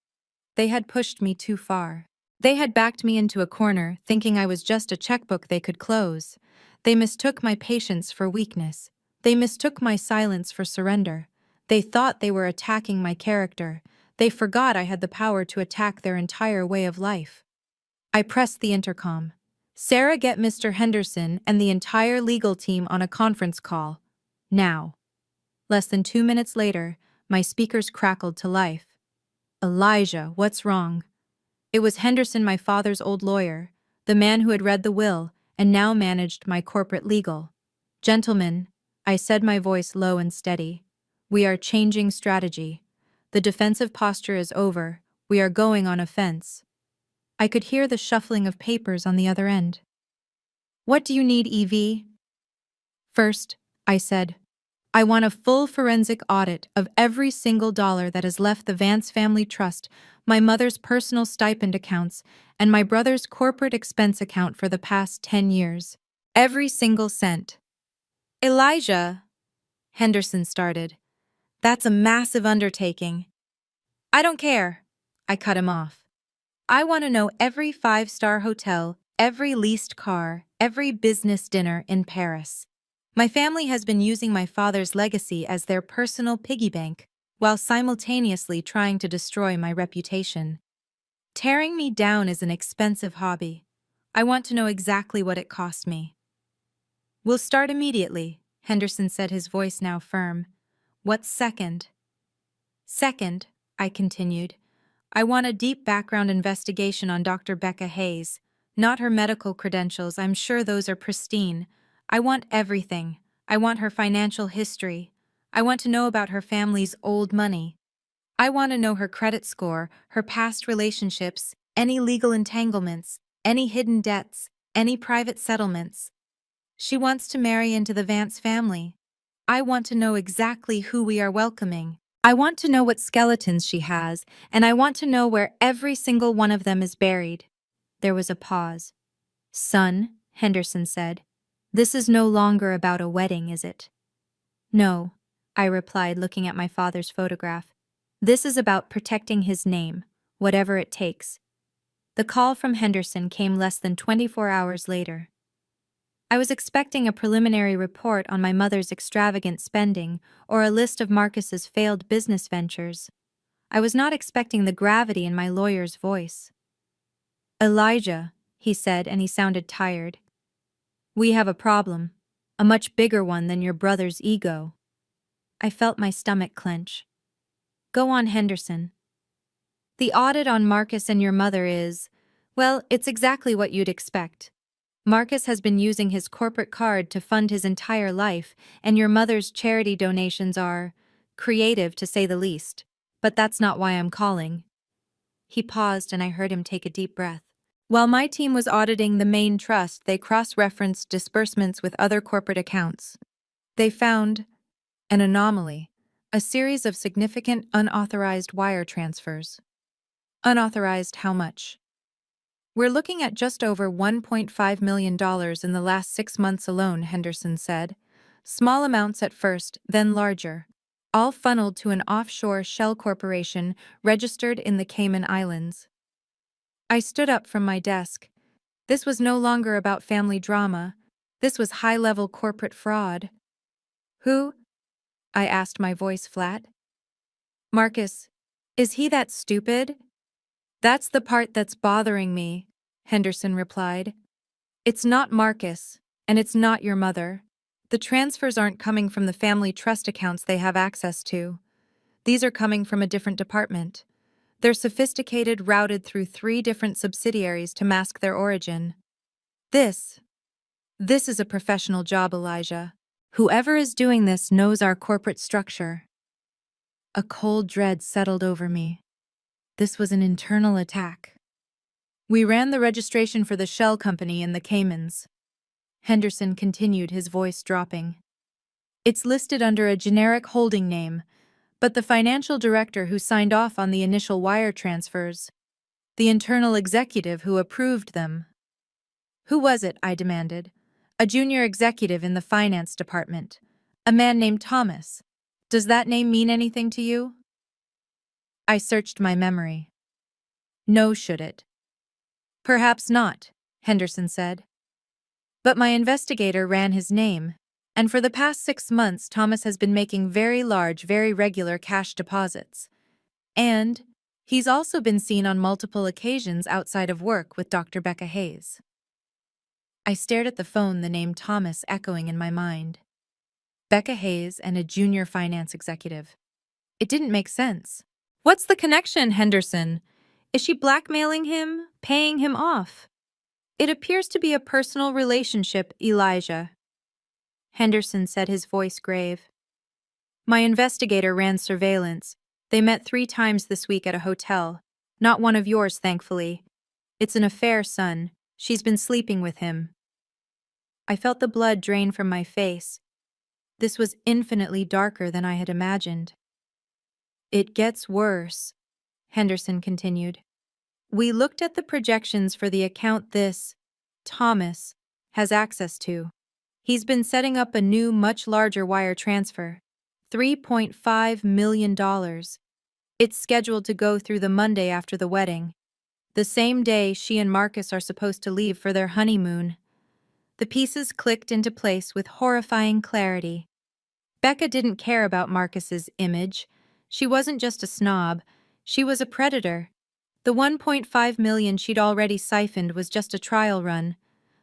S1: They had pushed me too far. They had backed me into a corner, thinking I was just a checkbook they could close. They mistook my patience for weakness. They mistook my silence for surrender. They thought they were attacking my character. They forgot I had the power to attack their entire way of life. I pressed the intercom. Sarah, get Mr. Henderson and the entire legal team on a conference call. Now. Less than 2 minutes later, my speakers crackled to life. Elijah, what's wrong? It was Henderson, my father's old lawyer, the man who had read the will and now managed my corporate legal. Gentlemen, I said, my voice low and steady, we are changing strategy. The defensive posture is over. We are going on offense. I could hear the shuffling of papers on the other end. What do you need, Evie? First, I said, I want a full forensic audit of every single dollar that has left the Vance Family Trust, my mother's personal stipend accounts, and my brother's corporate expense account for the past 10 years. Every single cent. Elijah, Henderson started. That's a massive undertaking. I don't care. I cut him off. I want to know every 5-star hotel, every leased car, every business dinner in Paris. My family has been using my father's legacy as their personal piggy bank, while simultaneously trying to destroy my reputation. Tearing me down is an expensive hobby. I want to know exactly what it cost me. We'll start immediately, Henderson said, his voice now firm. What's second? Second, I continued, I want a deep background investigation on Dr. Becca Hayes. Not her medical credentials, I'm sure those are pristine. I want everything. I want her financial history. I want to know about her family's old money. I want to know her credit score, her past relationships, any legal entanglements, any hidden debts, any private settlements. She wants to marry into the Vance family. I want to know exactly who we are welcoming. I want to know what skeletons she has, and I want to know where every single one of them is buried. There was a pause. Son, Henderson said, this is no longer about a wedding, is it? No, I replied, looking at my father's photograph. This is about protecting his name, whatever it takes. The call from Henderson came less than 24 hours later. I was expecting a preliminary report on my mother's extravagant spending or a list of Marcus's failed business ventures. I was not expecting the gravity in my lawyer's voice. "Elijah," he said, and he sounded tired. "We have a problem. A much bigger one than your brother's ego." I felt my stomach clench. "Go on, Henderson." "The audit on Marcus and your mother is, well, it's exactly what you'd expect. Marcus has been using his corporate card to fund his entire life, and your mother's charity donations are creative, to say the least. But that's not why I'm calling." He paused, and I heard him take a deep breath. "While my team was auditing the main trust, they cross-referenced disbursements with other corporate accounts. They found an anomaly, a series of significant unauthorized wire transfers." "Unauthorized how much?" "We're looking at just over $1.5 million in the last 6 months alone," Henderson said. "Small amounts at first, then larger. All funneled to an offshore shell corporation registered in the Cayman Islands." I stood up from my desk. This was no longer about family drama. This was high-level corporate fraud. "Who?" I asked, my voice flat. "Marcus. Is he that stupid?" "That's the part that's bothering me," Henderson replied. "It's not Marcus, and it's not your mother. The transfers aren't coming from the family trust accounts they have access to. These are coming from a different department. They're sophisticated, routed through 3 different subsidiaries to mask their origin. This is a professional job, Elijah. Whoever is doing this knows our corporate structure." A cold dread settled over me. This was an internal attack. "We ran the registration for the shell company in the Caymans," Henderson continued, his voice dropping. "It's listed under a generic holding name, but the financial director who signed off on the initial wire transfers, the internal executive who approved them." "Who was it?" I demanded. "A junior executive in the finance department. A man named Thomas. Does that name mean anything to you?" I searched my memory. "No, should it?" "Perhaps not," Henderson said. "But my investigator ran his name, and for the past 6 months Thomas has been making very large, very regular cash deposits. And he's also been seen on multiple occasions outside of work with Dr. Becca Hayes." I stared at the phone, the name Thomas echoing in my mind. Becca Hayes and a junior finance executive. It didn't make sense. "What's the connection, Henderson? Is she blackmailing him, paying him off?" "It appears to be a personal relationship, Elijah," Henderson said, his voice grave. "My investigator ran surveillance. They met 3 times this week at a hotel. Not one of yours, thankfully. It's an affair, son. She's been sleeping with him." I felt the blood drain from my face. This was infinitely darker than I had imagined. "It gets worse," Henderson continued. "We looked at the projections for the account this Thomas has access to. He's been setting up a new, much larger wire transfer. $3.5 million. It's scheduled to go through the Monday after the wedding, the same day she and Marcus are supposed to leave for their honeymoon." The pieces clicked into place with horrifying clarity. Becca didn't care about Marcus's image. She wasn't just a snob. She was a predator. The $1.5 million she'd already siphoned was just a trial run.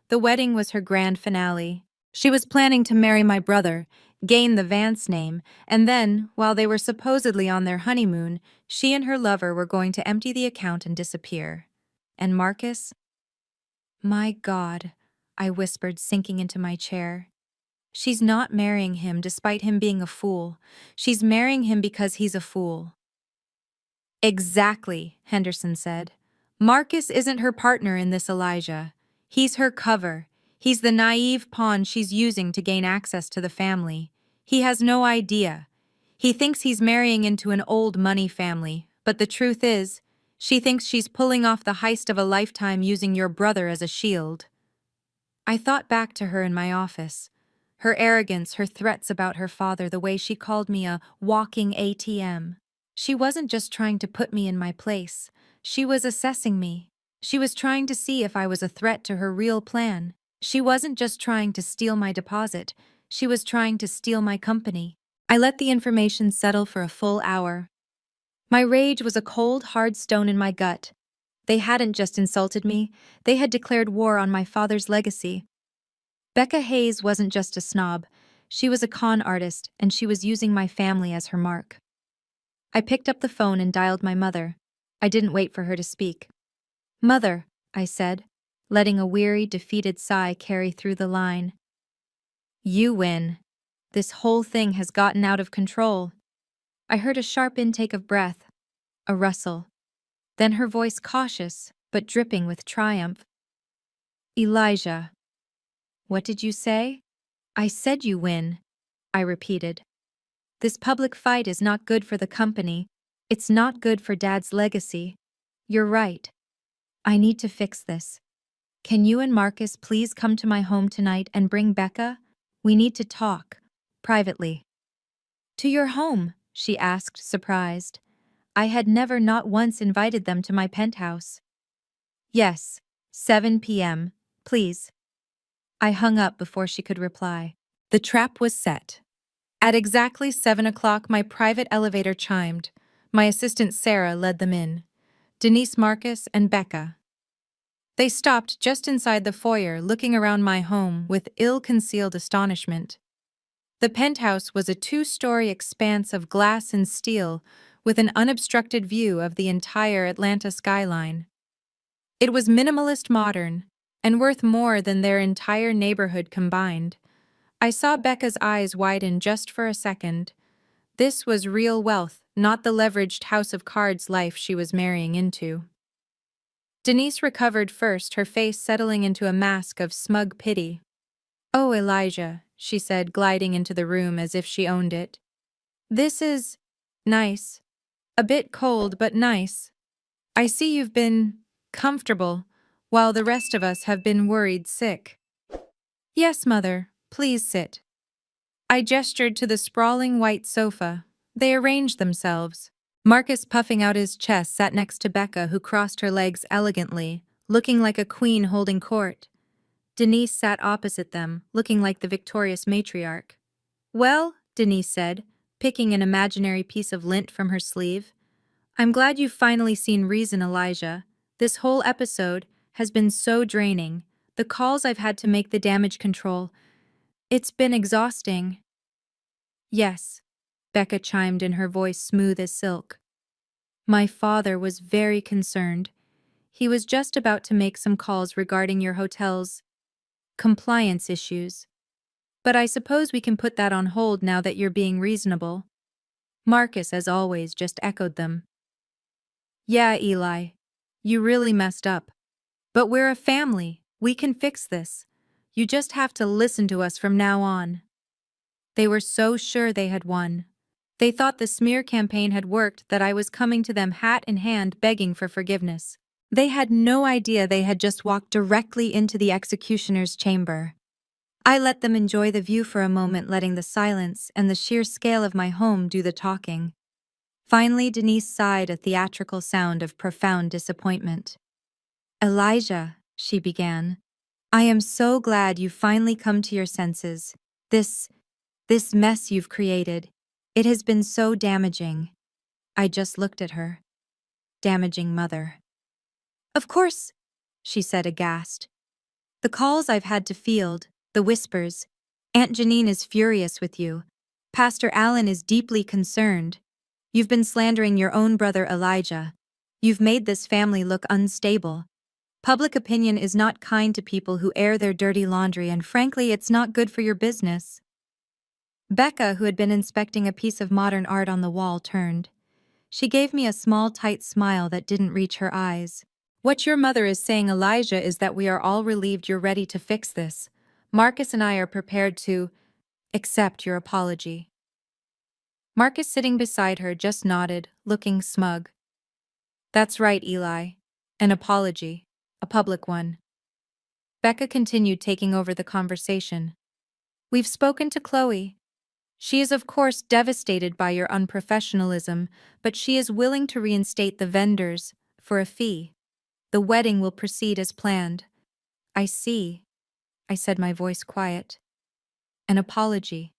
S1: The wedding was her grand finale. She was planning to marry my brother, gain the Vance name, and then, while they were supposedly on their honeymoon, she and her lover were going to empty the account and disappear. And Marcus? "My God," I whispered, sinking into my chair. "She's not marrying him despite him being a fool. She's marrying him because he's a fool." "Exactly," Henderson said. "Marcus isn't her partner in this, Elijah. He's her cover. He's the naive pawn she's using to gain access to the family. He has no idea. He thinks he's marrying into an old money family, but the truth is, she thinks she's pulling off the heist of a lifetime using your brother as a shield." I thought back to her in my office. Her arrogance, her threats about her father, the way she called me a walking ATM. She wasn't just trying to put me in my place. She was assessing me. She was trying to see if I was a threat to her real plan. She wasn't just trying to steal my deposit, she was trying to steal my company. I let the information settle for a full hour. My rage was a cold, hard stone in my gut. They hadn't just insulted me, they had declared war on my father's legacy. Becca Hayes wasn't just a snob, she was a con artist, and she was using my family as her mark. I picked up the phone and dialed my mother. I didn't wait for her to speak. "Mother," I said, letting a weary, defeated sigh carry through the line. "You win. This whole thing has gotten out of control." I heard a sharp intake of breath, a rustle. Then her voice cautious, but dripping with triumph. "Elijah." "What did you say?" "I said you win," I repeated. "This public fight is not good for the company. It's not good for Dad's legacy. You're right. I need to fix this. Can you and Marcus please come to my home tonight and bring Becca? We need to talk. Privately." "To your home?" she asked, surprised. I had never not once invited them to my penthouse. "Yes, 7 p.m., please." I hung up before she could reply. The trap was set. At exactly 7 o'clock, my private elevator chimed. My assistant Sarah led them in. Denise, Marcus, and Becca. They stopped just inside the foyer, looking around my home with ill-concealed astonishment. The penthouse was a 2-story expanse of glass and steel with an unobstructed view of the entire Atlanta skyline. It was minimalist modern and worth more than their entire neighborhood combined. I saw Becca's eyes widen just for a second. This was real wealth, not the leveraged house of cards life she was marrying into. Denise recovered first, her face settling into a mask of smug pity. "Oh, Elijah," she said, gliding into the room as if she owned it. "This is nice. A bit cold, but nice. I see you've been comfortable, while the rest of us have been worried sick." "Yes, Mother, please sit." I gestured to the sprawling white sofa. They arranged themselves. Marcus, puffing out his chest, sat next to Becca, who crossed her legs elegantly, looking like a queen holding court. Denise sat opposite them, looking like the victorious matriarch. "Well," Denise said, picking an imaginary piece of lint from her sleeve, "I'm glad you've finally seen reason, Elijah. This whole episode has been so draining. The calls I've had to make, the damage control. It's been exhausting." "Yes," Becca chimed in, her voice smooth as silk. "My father was very concerned. He was just about to make some calls regarding your hotel's compliance issues. But I suppose we can put that on hold now that you're being reasonable." Marcus, as always, just echoed them. "Yeah, Eli, you really messed up. But we're a family. We can fix this. You just have to listen to us from now on." They were so sure they had won. They thought the smear campaign had worked, that I was coming to them hat in hand begging for forgiveness. They had no idea they had just walked directly into the executioner's chamber. I let them enjoy the view for a moment, letting the silence and the sheer scale of my home do the talking. Finally, Denise sighed, a theatrical sound of profound disappointment. "Elijah," she began, "I am so glad you've finally come to your senses. This mess you've created, it has been so damaging." I just looked at her. Damaging, Mother. "Of course," she said, aghast. "The calls I've had to field, the whispers. Aunt Janine is furious with you. Pastor Allen is deeply concerned. You've been slandering your own brother Elijah. You've made this family look unstable. Public opinion is not kind to people who air their dirty laundry, and frankly, it's not good for your business." Becca, who had been inspecting a piece of modern art on the wall, turned. She gave me a small, tight smile that didn't reach her eyes. "What your mother is saying, Elijah, is that we are all relieved you're ready to fix this. Marcus and I are prepared to accept your apology." Marcus, sitting beside her, just nodded, looking smug. "That's right, Eli. An apology. A public one." Becca continued, taking over the conversation. "We've spoken to Chloe. She is of course devastated by your unprofessionalism, but she is willing to reinstate the vendors for a fee. The wedding will proceed as planned." "I see." I said, my voice quiet. An apology.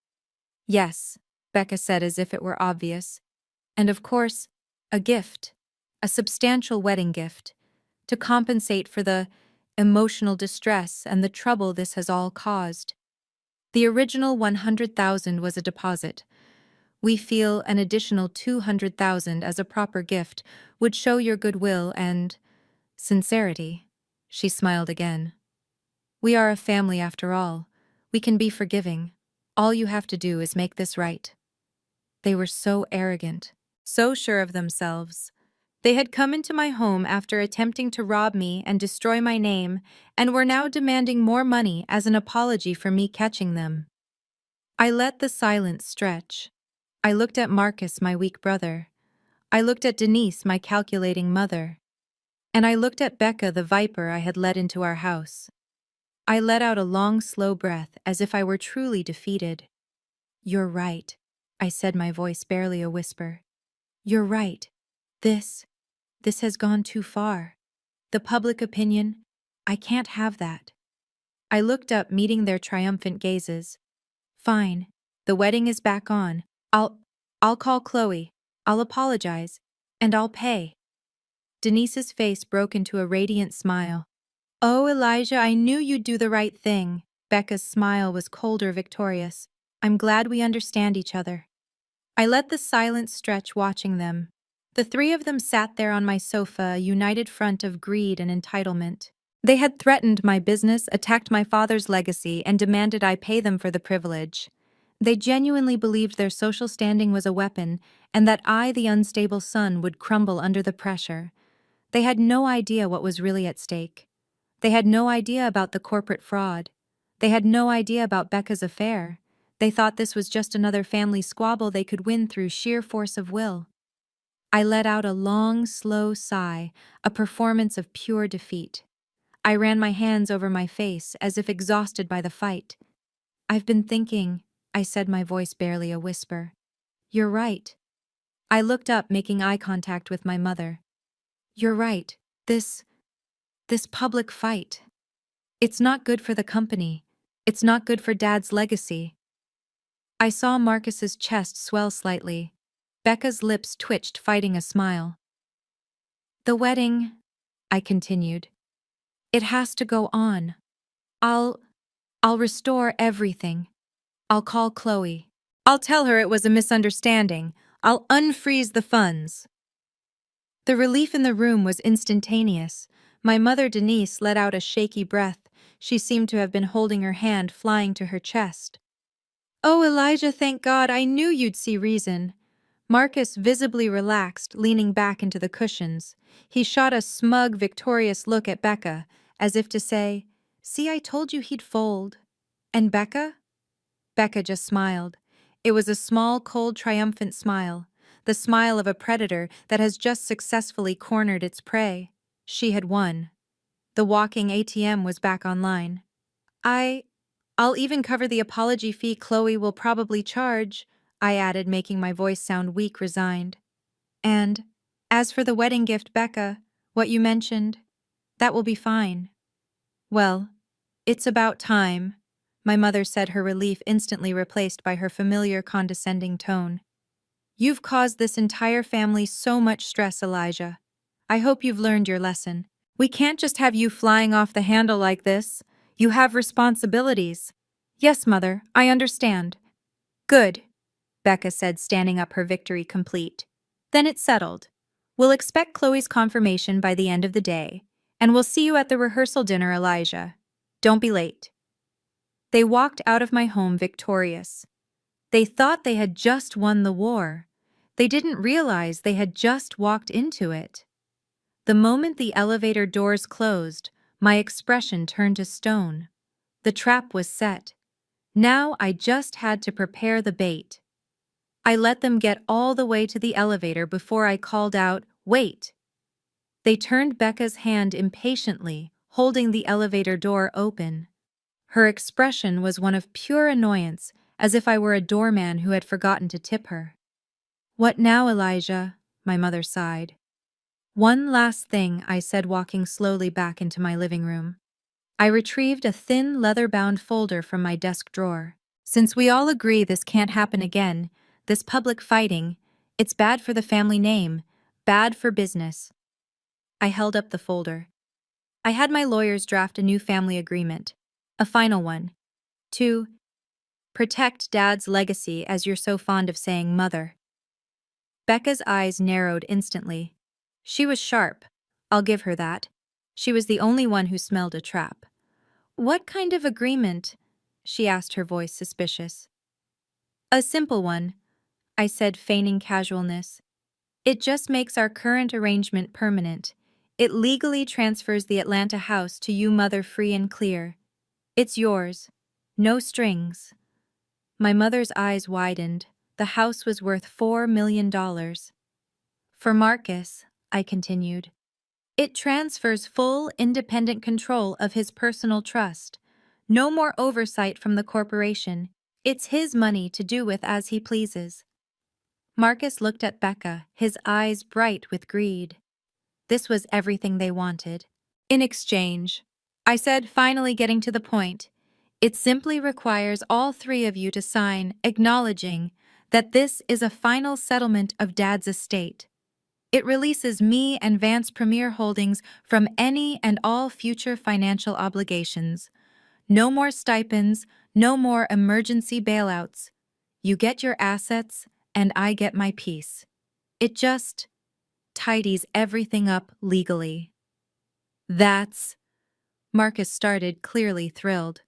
S1: Yes, Becca said as if it were obvious. And of course, a gift. A substantial wedding gift. To compensate for the emotional distress and the trouble this has all caused. The original 100,000 was a deposit. We feel an additional 200,000 as a proper gift would show your goodwill and sincerity. She smiled again. We are a family after all. We can be forgiving. All you have to do is make this right. They were so arrogant, so sure of themselves. They had come into my home after attempting to rob me and destroy my name, and were now demanding more money as an apology for me catching them. I let the silence stretch. I looked at Marcus, my weak brother. I looked at Denise, my calculating mother. And I looked at Becca, the viper I had let into our house. I let out a long, slow breath as if I were truly defeated. You're right, I said, my voice barely a whisper. You're right. This has gone too far. The public opinion, I can't have that. I looked up, meeting their triumphant gazes. Fine. The wedding is back on. I'll call Chloe. I'll apologize. And I'll pay. Denise's face broke into a radiant smile. Oh, Elijah, I knew you'd do the right thing. Becca's smile was colder, victorious. I'm glad we understand each other. I let the silence stretch, watching them. The three of them sat there on my sofa, a united front of greed and entitlement. They had threatened my business, attacked my father's legacy, and demanded I pay them for the privilege. They genuinely believed their social standing was a weapon, and that I, the unstable son, would crumble under the pressure. They had no idea what was really at stake. They had no idea about the corporate fraud. They had no idea about Becca's affair. They thought this was just another family squabble they could win through sheer force of will. I let out a long, slow sigh, a performance of pure defeat. I ran my hands over my face, as if exhausted by the fight. I've been thinking, I said, my voice barely a whisper. You're right. I looked up, making eye contact with my mother. You're right. This public fight. It's not good for the company. It's not good for Dad's legacy. I saw Marcus's chest swell slightly. Becca's lips twitched, fighting a smile. The wedding, I continued. It has to go on. I'll restore everything. I'll call Chloe. I'll tell her it was a misunderstanding. I'll unfreeze the funds. The relief in the room was instantaneous. My mother, Denise, let out a shaky breath. She seemed to have been holding her hand, flying to her chest. Oh, Elijah, thank God, I knew you'd see reason. Marcus visibly relaxed, leaning back into the cushions. He shot a smug, victorious look at Becca, as if to say, See, I told you he'd fold. And Becca? Becca just smiled. It was a small, cold, triumphant smile. The smile of a predator that has just successfully cornered its prey. She had won. The walking ATM was back online. I'll even cover the apology fee Chloe will probably charge, I added, making my voice sound weak, resigned. And, as for the wedding gift, Becca, what you mentioned, that will be fine. Well, it's about time, my mother said, her relief instantly replaced by her familiar condescending tone. You've caused this entire family so much stress, Elijah. I hope you've learned your lesson. We can't just have you flying off the handle like this. You have responsibilities. Yes, Mother, I understand. Good, Becca said, standing up, her victory complete. Then it's settled. We'll expect Chloe's confirmation by the end of the day, and we'll see you at the rehearsal dinner, Elijah. Don't be late. They walked out of my home victorious. They thought they had just won the war. They didn't realize they had just walked into it. The moment the elevator doors closed, my expression turned to stone. The trap was set. Now I just had to prepare the bait. I let them get all the way to the elevator before I called out, "Wait!" They turned Becca's hand impatiently, holding the elevator door open. Her expression was one of pure annoyance, as if I were a doorman who had forgotten to tip her. What now, Elijah? My mother sighed. One last thing, I said, walking slowly back into my living room. I retrieved a thin, leather-bound folder from my desk drawer. Since we all agree this can't happen again, this public fighting, it's bad for the family name, bad for business. I held up the folder. I had my lawyers draft a new family agreement. A final one. To protect Dad's legacy, as you're so fond of saying, Mother. Becca's eyes narrowed instantly. She was sharp. I'll give her that. She was the only one who smelled a trap. What kind of agreement? She asked, her voice suspicious. A simple one, I said, feigning casualness. It just makes our current arrangement permanent. It legally transfers the Atlanta house to you, Mother, free and clear. It's yours. No strings. My mother's eyes widened. The house was worth $4 million. For Marcus, I continued, it transfers full, independent control of his personal trust. No more oversight from the corporation. It's his money to do with as he pleases. Marcus looked at Becca, his eyes bright with greed. This was everything they wanted. In exchange, I said, finally getting to the point, it simply requires all three of you to sign, acknowledging that this is a final settlement of Dad's estate. It releases me and Vance Premier Holdings from any and all future financial obligations. No more stipends, no more emergency bailouts. You get your assets, and I get my piece. It just tidies everything up legally. That's, Marcus started, clearly thrilled.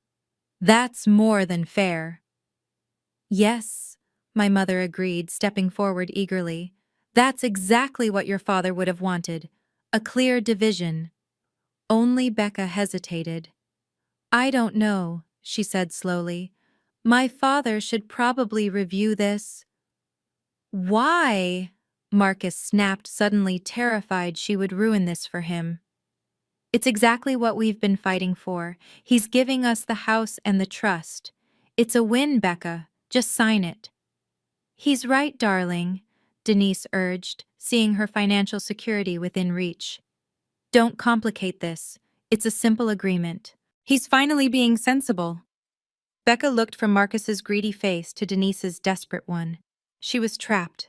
S1: That's more than fair. Yes, my mother agreed, stepping forward eagerly. That's exactly what your father would have wanted. A clear division. Only Becca hesitated. I don't know, she said slowly. My father should probably review this. Why? Marcus snapped, suddenly terrified she would ruin this for him. It's exactly what we've been fighting for. He's giving us the house and the trust. It's a win, Becca. Just sign it. He's right, darling, Denise urged, seeing her financial security within reach. Don't complicate this. It's a simple agreement. He's finally being sensible. Becca looked from Marcus's greedy face to Denise's desperate one. She was trapped.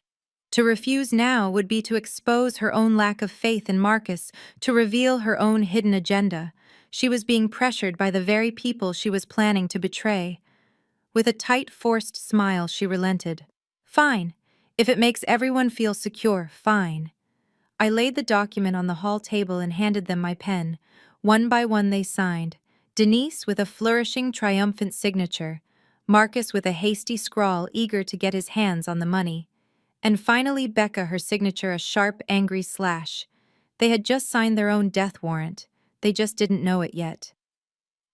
S1: To refuse now would be to expose her own lack of faith in Marcus, to reveal her own hidden agenda. She was being pressured by the very people she was planning to betray. With a tight, forced smile, she relented. Fine. If it makes everyone feel secure, fine. I laid the document on the hall table and handed them my pen. One by one they signed. Denise with a flourishing, triumphant signature. Marcus with a hasty scrawl, eager to get his hands on the money. And finally Becca, her signature a sharp, angry slash. They had just signed their own death warrant. They just didn't know it yet.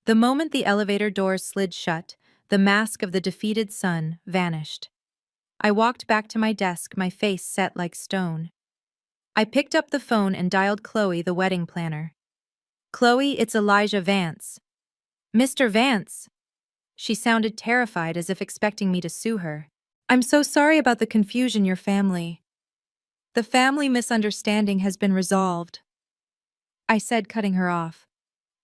S1: The moment the elevator doors slid shut, the mask of the defeated son vanished. I walked back to my desk, my face set like stone. I picked up the phone and dialed Chloe, the wedding planner. Chloe, it's Elijah Vance. Mr. Vance. She sounded terrified, as if expecting me to sue her. I'm so sorry about the confusion, your family. The family misunderstanding has been resolved, I said, cutting her off.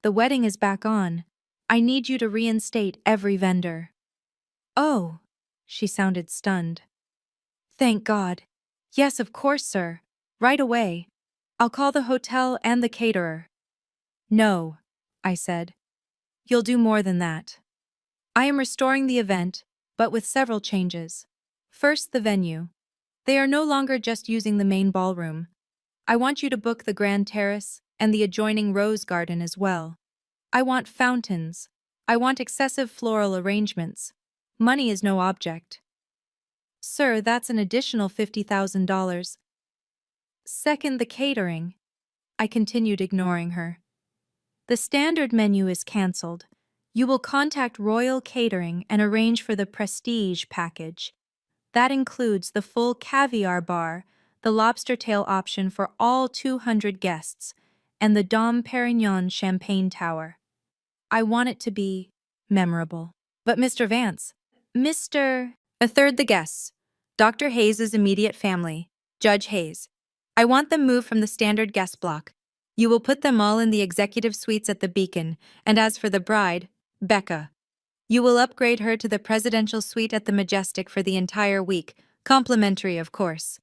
S1: The wedding is back on. I need you to reinstate every vendor. Oh, she sounded stunned. Thank God. Yes, of course, sir. Right away. I'll call the hotel and the caterer. No, I said. You'll do more than that. I am restoring the event, but with several changes. First, the venue. They are no longer just using the main ballroom. I want you to book the grand terrace and the adjoining rose garden as well. I want fountains. I want excessive floral arrangements. Money is no object. Sir, that's an additional $50,000. Second, the catering. I continued, ignoring her. The standard menu is cancelled. You will contact Royal Catering and arrange for the Prestige package. That includes the full caviar bar, the lobster tail option for all 200 guests, and the Dom Perignon champagne tower. I want it to be memorable. But Mr. Vance, A third the guests. Dr. Hayes' immediate family, Judge Hayes. I want them moved from the standard guest block. You will put them all in the executive suites at the Beacon, and as for the bride, Becca, you will upgrade her to the presidential suite at the Majestic for the entire week, complimentary, of course.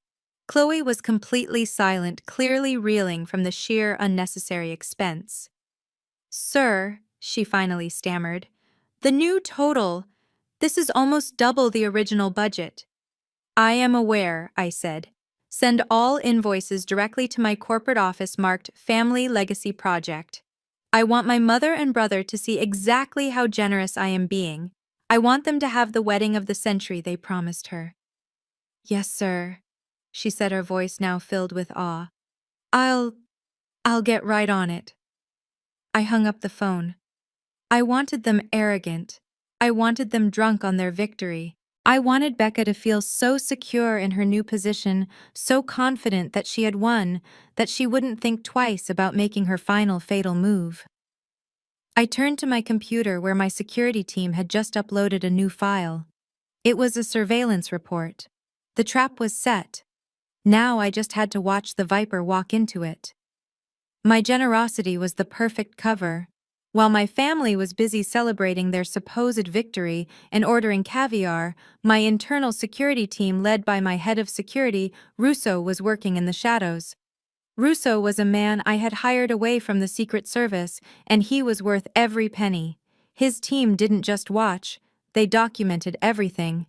S1: Chloe was completely silent, clearly reeling from the sheer unnecessary expense. Sir, she finally stammered, the new total. This is almost double the original budget. I am aware, I said. Send all invoices directly to my corporate office marked Family Legacy Project. I want my mother and brother to see exactly how generous I am being. I want them to have the wedding of the century they promised her. Yes, sir, she said, her voice now filled with awe. I'll get right on it. I hung up the phone. I wanted them arrogant. I wanted them drunk on their victory. I wanted Becca to feel so secure in her new position, so confident that she had won, that she wouldn't think twice about making her final fatal move. I turned to my computer where my security team had just uploaded a new file. It was a surveillance report. The trap was set. Now I just had to watch the Viper walk into it. My generosity was the perfect cover. While my family was busy celebrating their supposed victory and ordering caviar, my internal security team led by my head of security, Russo, was working in the shadows. Russo was a man I had hired away from the Secret Service, and he was worth every penny. His team didn't just watch, they documented everything.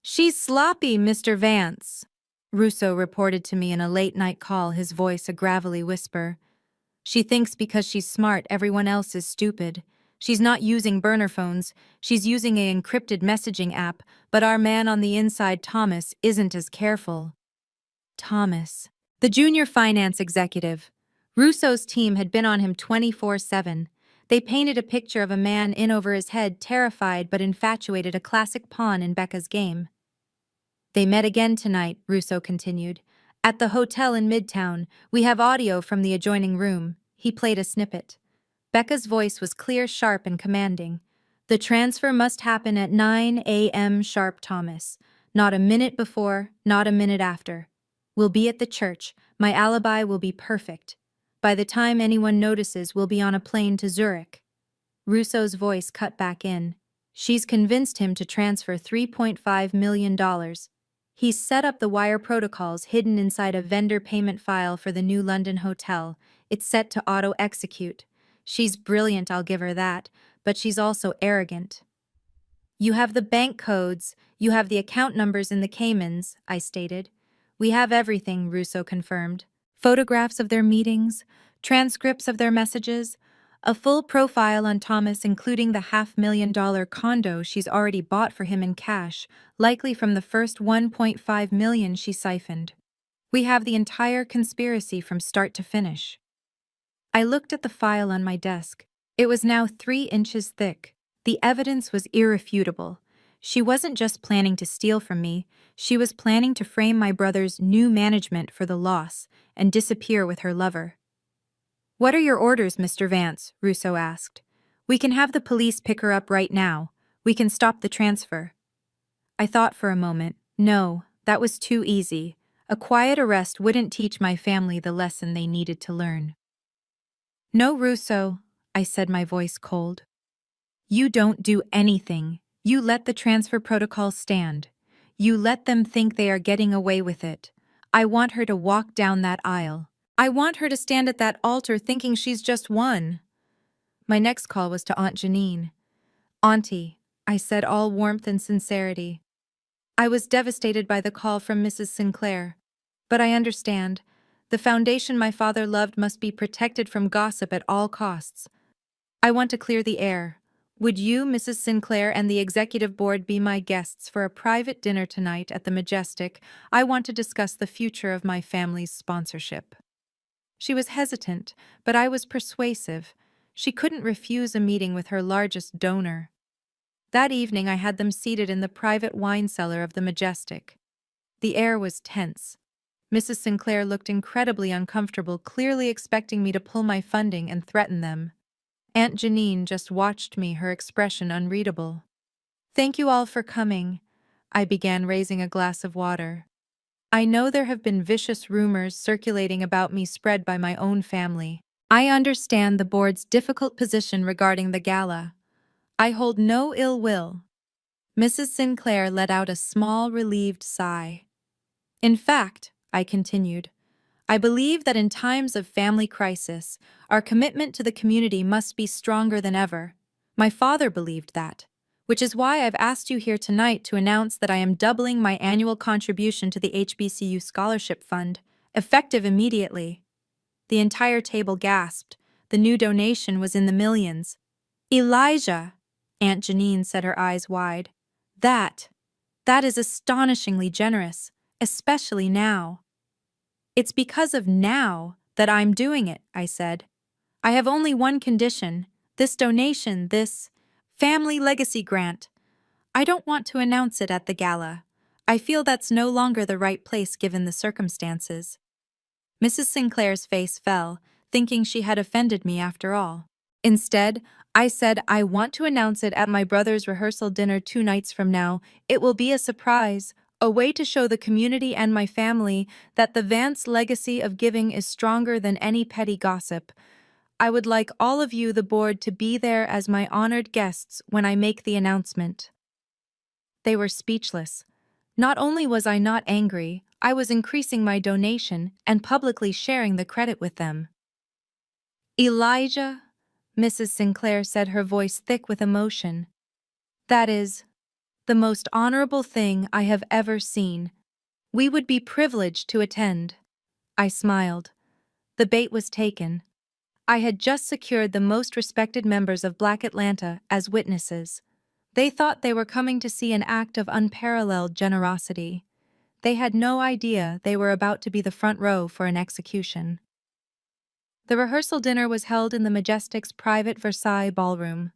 S1: She's sloppy, Mr. Vance, Russo reported to me in a late-night call, his voice a gravelly whisper. She thinks because she's smart, everyone else is stupid. She's not using burner phones, she's using an encrypted messaging app, but our man on the inside, Thomas, isn't as careful. Thomas, the junior finance executive. Russo's team had been on him 24/7. They painted a picture of a man in over his head, terrified but infatuated, a classic pawn in Becca's game. They met again tonight, Russo continued. At the hotel in Midtown, we have audio from the adjoining room. He played a snippet. Becca's voice was clear, sharp, and commanding. The transfer must happen at 9 a.m. sharp, Thomas. Not a minute before, not a minute after. We'll be at the church. My alibi will be perfect. By the time anyone notices, we'll be on a plane to Zurich. Russo's voice cut back in. She's convinced him to transfer $3.5 million. He's set up the wire protocols hidden inside a vendor payment file for the new London hotel. It's set to auto-execute. She's brilliant, I'll give her that, but she's also arrogant. You have the bank codes, you have the account numbers in the Caymans, I stated. We have everything, Russo confirmed. Photographs of their meetings, transcripts of their messages, a full profile on Thomas, including the $500,000 condo she's already bought for him in cash, likely from the first $1.5 million she siphoned. We have the entire conspiracy from start to finish. I looked at the file on my desk. It was now 3 inches thick. The evidence was irrefutable. She wasn't just planning to steal from me, she was planning to frame my brother's new management for the loss and disappear with her lover. What are your orders, Mr. Vance? Russo asked. We can have the police pick her up right now. We can stop the transfer. I thought for a moment. No, that was too easy. A quiet arrest wouldn't teach my family the lesson they needed to learn. No, Russo, I said, my voice cold. You don't do anything. You let the transfer protocol stand. You let them think they are getting away with it. I want her to walk down that aisle. I want her to stand at that altar thinking she's just won. My next call was to Aunt Janine. Auntie, I said, all warmth and sincerity. I was devastated by the call from Mrs. Sinclair. But I understand. The foundation my father loved must be protected from gossip at all costs. I want to clear the air. Would you, Mrs. Sinclair, and the executive board be my guests for a private dinner tonight at the Majestic? I want to discuss the future of my family's sponsorship. She was hesitant, but I was persuasive. She couldn't refuse a meeting with her largest donor. That evening I had them seated in the private wine cellar of the Majestic. The air was tense. Mrs. Sinclair looked incredibly uncomfortable, clearly expecting me to pull my funding and threaten them. Aunt Janine just watched me, her expression unreadable. Thank you all for coming, I began, raising a glass of water. I know there have been vicious rumors circulating about me spread by my own family. I understand the board's difficult position regarding the gala. I hold no ill will. Mrs. Sinclair let out a small, relieved sigh. In fact, I continued, I believe that in times of family crisis, our commitment to the community must be stronger than ever. My father believed that, which is why I've asked you here tonight to announce that I am doubling my annual contribution to the HBCU Scholarship Fund, effective immediately. The entire table gasped. The new donation was in the millions. Elijah, Aunt Janine said, her eyes wide. That is astonishingly generous, especially now. It's because of now that I'm doing it, I said. I have only one condition, this donation, this family legacy grant. I don't want to announce it at the gala. I feel that's no longer the right place given the circumstances. Mrs. Sinclair's face fell, thinking she had offended me after all. Instead, I said I want to announce it at my brother's rehearsal dinner 2 nights from now. It will be a surprise, a way to show the community and my family that the Vance legacy of giving is stronger than any petty gossip. I would like all of you, the board, to be there as my honored guests when I make the announcement. They were speechless. Not only was I not angry, I was increasing my donation and publicly sharing the credit with them. Elijah, Mrs. Sinclair said, her voice thick with emotion. That is the most honorable thing I have ever seen. We would be privileged to attend. I smiled. The bait was taken. I had just secured the most respected members of Black Atlanta as witnesses. They thought they were coming to see an act of unparalleled generosity. They had no idea they were about to be the front row for an execution. The rehearsal dinner was held in the Majestic's private Versailles ballroom.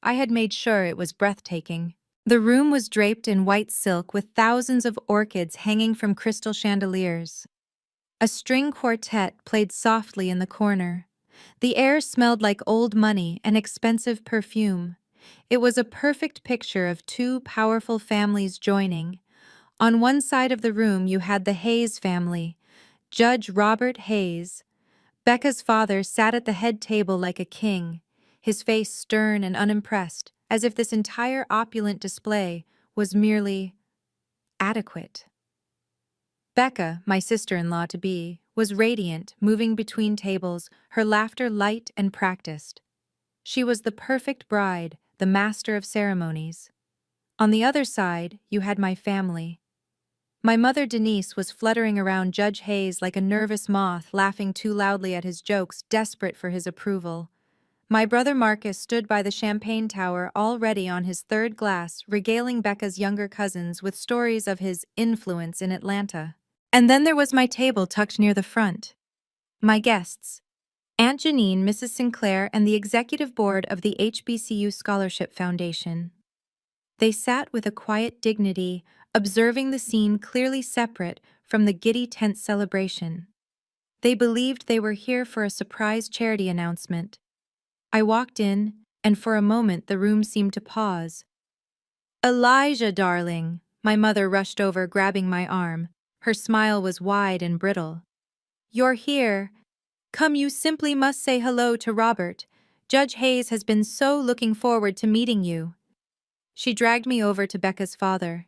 S1: I had made sure it was breathtaking. The room was draped in white silk with thousands of orchids hanging from crystal chandeliers. A string quartet played softly in the corner. The air smelled like old money and expensive perfume. It was a perfect picture of two powerful families joining. On one side of the room you had the Hayes family. Judge Robert Hayes, Becca's father, sat at the head table like a king, his face stern and unimpressed, as if this entire opulent display was merely adequate. Becca, my sister-in-law-to-be, was radiant, moving between tables, her laughter light and practiced. She was the perfect bride, the master of ceremonies. On the other side, you had my family. My mother Denise was fluttering around Judge Hayes like a nervous moth, laughing too loudly at his jokes, desperate for his approval. My brother Marcus stood by the champagne tower, already on his third glass, regaling Becca's younger cousins with stories of his influence in Atlanta. And then there was my table tucked near the front. My guests, Aunt Janine, Mrs. Sinclair, and the executive board of the HBCU Scholarship Foundation. They sat with a quiet dignity, observing the scene clearly separate from the giddy tent celebration. They believed they were here for a surprise charity announcement. I walked in, and for a moment the room seemed to pause. Elijah, darling, my mother rushed over, grabbing my arm. Her smile was wide and brittle. You're here. Come, you simply must say hello to Robert. Judge Hayes has been so looking forward to meeting you. She dragged me over to Becca's father.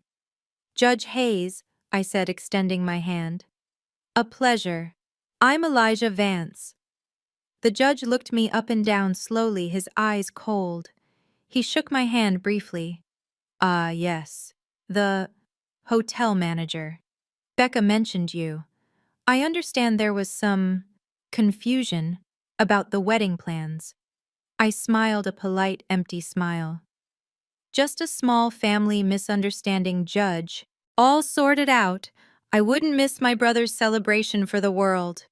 S1: Judge Hayes, I said, extending my hand. A pleasure. I'm Elijah Vance. The judge looked me up and down slowly, his eyes cold. He shook my hand briefly. Ah, yes. The hotel manager. Becca mentioned you. I understand there was some confusion about the wedding plans. I smiled a polite, empty smile. Just a small family misunderstanding, Judge. All sorted out. I wouldn't miss my brother's celebration for the world.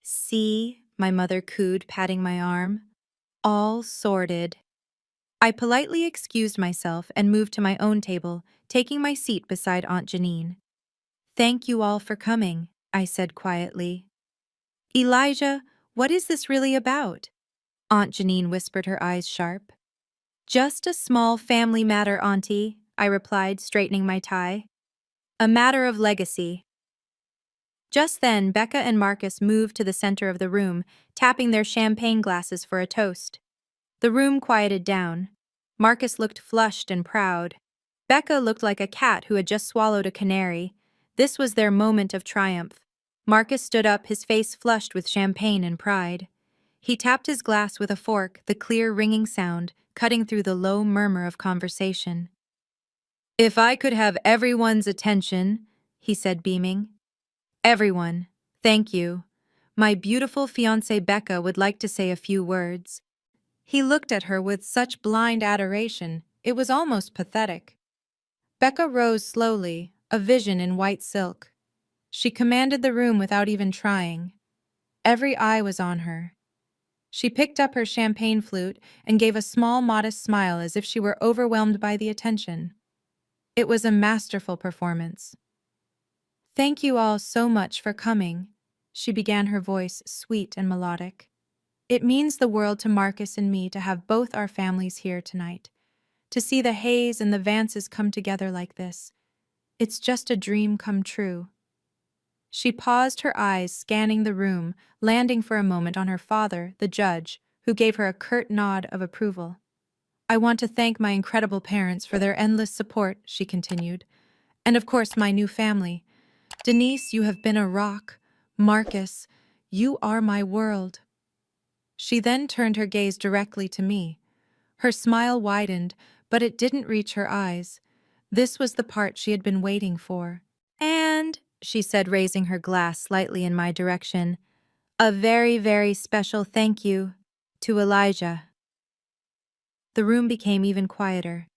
S1: See, my mother cooed, patting my arm. All sorted. I politely excused myself and moved to my own table, taking my seat beside Aunt Janine. Thank you all for coming, I said quietly. Elijah, what is this really about? Aunt Janine whispered, her eyes sharp. Just a small family matter, Auntie, I replied, straightening my tie. A matter of legacy. Just then, Becca and Marcus moved to the center of the room, tapping their champagne glasses for a toast. The room quieted down. Marcus looked flushed and proud. Becca looked like a cat who had just swallowed a canary. This was their moment of triumph. Marcus stood up, his face flushed with champagne and pride. He tapped his glass with a fork, the clear ringing sound cutting through the low murmur of conversation. "If I could have everyone's attention," he said, beaming. "Everyone, thank you. My beautiful fiancée Becca would like to say a few words." He looked at her with such blind adoration, it was almost pathetic. Becca rose slowly, a vision in white silk. She commanded the room without even trying. Every eye was on her. She picked up her champagne flute and gave a small, modest smile as if she were overwhelmed by the attention. It was a masterful performance. "Thank you all so much for coming," she began, her voice sweet and melodic. "It means the world to Marcus and me to have both our families here tonight. To see the Hayes and the Vances come together like this. It's just a dream come true." She paused, her eyes scanning the room, landing for a moment on her father, the judge, who gave her a curt nod of approval. "I want to thank my incredible parents for their endless support," she continued. "And of course my new family. Denise, you have been a rock. Marcus, you are my world." She then turned her gaze directly to me. Her smile widened, but it didn't reach her eyes. This was the part she had been waiting for. "And," she said, raising her glass slightly in my direction, "a very, very special thank you to Elijah." The room became even quieter.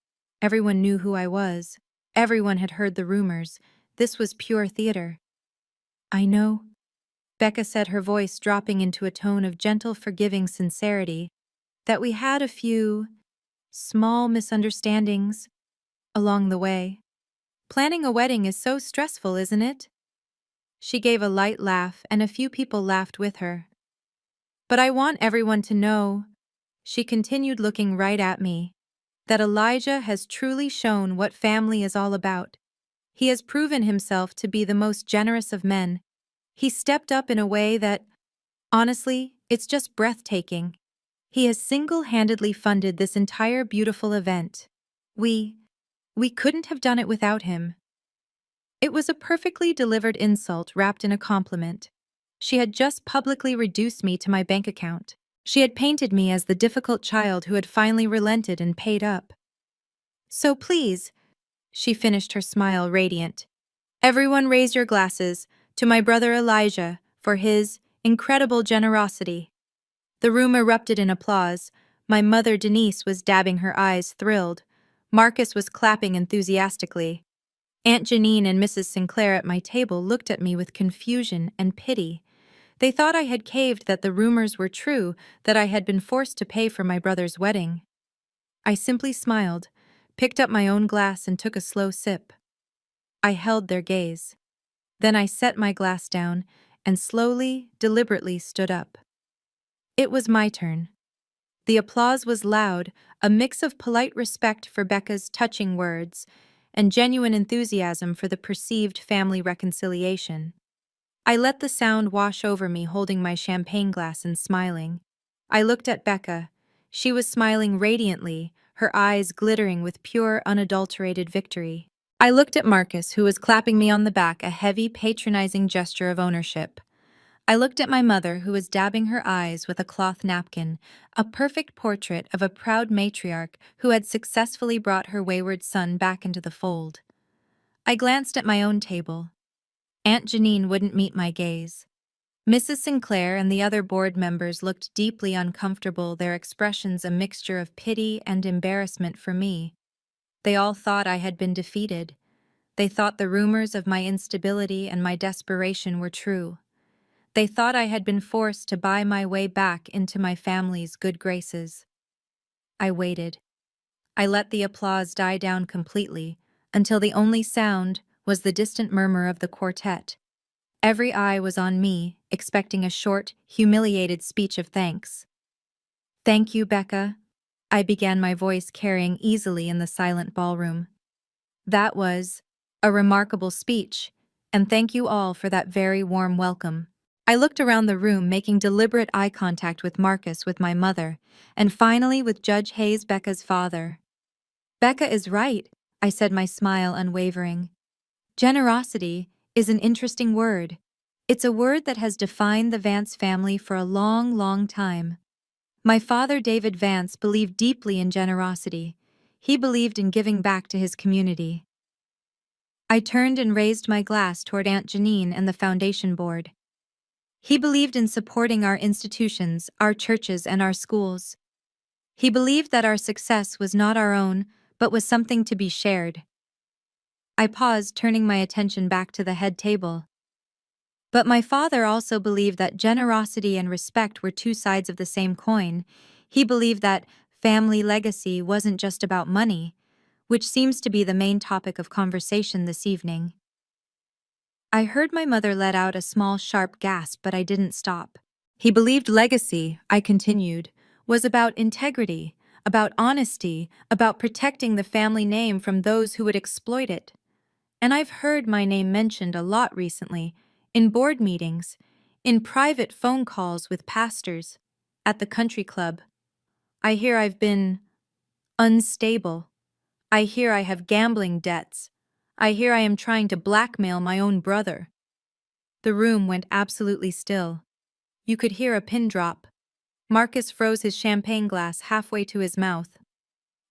S1: Everyone knew who I was. Everyone had heard the rumors. This was pure theater. "I know," Becca said, her voice dropping into a tone of gentle, forgiving sincerity, "that we had a few small misunderstandings along the way. Planning a wedding is so stressful, isn't it?" She gave a light laugh, and a few people laughed with her. "But I want everyone to know," she continued, looking right at me, "that Elijah has truly shown what family is all about. He has proven himself to be the most generous of men. He stepped up in a way that, honestly, it's just breathtaking. He has single-handedly funded this entire beautiful event. We couldn't have done it without him." It was a perfectly delivered insult wrapped in a compliment. She had just publicly reduced me to my bank account. She had painted me as the difficult child who had finally relented and paid up. "So please," she finished, her smile radiant, "everyone raise your glasses to my brother Elijah for his incredible generosity." The room erupted in applause. My mother Denise was dabbing her eyes, thrilled. Marcus was clapping enthusiastically. Aunt Janine and Mrs. Sinclair at my table looked at me with confusion and pity. They thought I had caved, that the rumors were true, that I had been forced to pay for my brother's wedding. I simply smiled, picked up my own glass and took a slow sip. I held their gaze. Then I set my glass down and slowly, deliberately stood up. It was my turn. The applause was loud, a mix of polite respect for Becca's touching words and genuine enthusiasm for the perceived family reconciliation. I let the sound wash over me, holding my champagne glass and smiling. I looked at Becca. She was smiling radiantly, her eyes glittering with pure, unadulterated victory. I looked at Marcus, who was clapping me on the back, a heavy, patronizing gesture of ownership. I looked at my mother, who was dabbing her eyes with a cloth napkin, a perfect portrait of a proud matriarch who had successfully brought her wayward son back into the fold. I glanced at my own table. Aunt Janine wouldn't meet my gaze. Mrs. Sinclair and the other board members looked deeply uncomfortable, their expressions a mixture of pity and embarrassment for me. They all thought I had been defeated. They thought the rumors of my instability and my desperation were true. They thought I had been forced to buy my way back into my family's good graces. I waited. I let the applause die down completely, until the only sound was the distant murmur of the quartet. Every eye was on me, expecting a short, humiliated speech of thanks. "Thank you, Becca," I began, my voice carrying easily in the silent ballroom. "That was a remarkable speech, and thank you all for that very warm welcome. I looked around the room, making deliberate eye contact with Marcus, with my mother, and finally with Judge Hayes, Becca's father. Becca is right, I said, my smile unwavering. Generosity is an interesting word. It's a word that has defined the Vance family for a long, long time. My father, David Vance, believed deeply in generosity. He believed in giving back to his community. I turned and raised my glass toward Aunt Janine and the foundation board. He believed in supporting our institutions, our churches, and our schools. He believed that our success was not our own, but was something to be shared. I paused, turning my attention back to the head table. But my father also believed that generosity and respect were two sides of the same coin. He believed that family legacy wasn't just about money, which seems to be the main topic of conversation this evening. I heard my mother let out a small, sharp gasp, but I didn't stop. He believed legacy, I continued, was about integrity, about honesty, about protecting the family name from those who would exploit it. And I've heard my name mentioned a lot recently, in board meetings, in private phone calls with pastors, at the country club. I hear I've been unstable. I hear I have gambling debts. I hear I am trying to blackmail my own brother. The room went absolutely still. You could hear a pin drop. Marcus froze his champagne glass halfway to his mouth.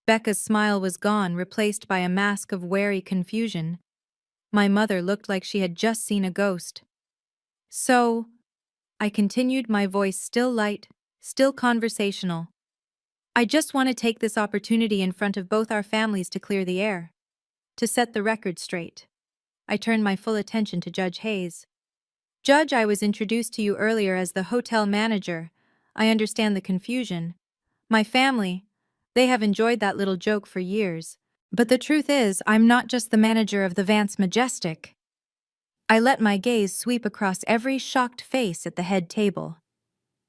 S1: Becca's smile was gone, replaced by a mask of wary confusion. My mother looked like she had just seen a ghost. So, I continued, my voice still light, still conversational. I just want to take this opportunity in front of both our families to clear the air, to set the record straight. I turned my full attention to Judge Hayes. Judge, I was introduced to you earlier as the hotel manager. I understand the confusion. My family, they have enjoyed that little joke for years. But the truth is, I'm not just the manager of the Vance Majestic. I let my gaze sweep across every shocked face at the head table.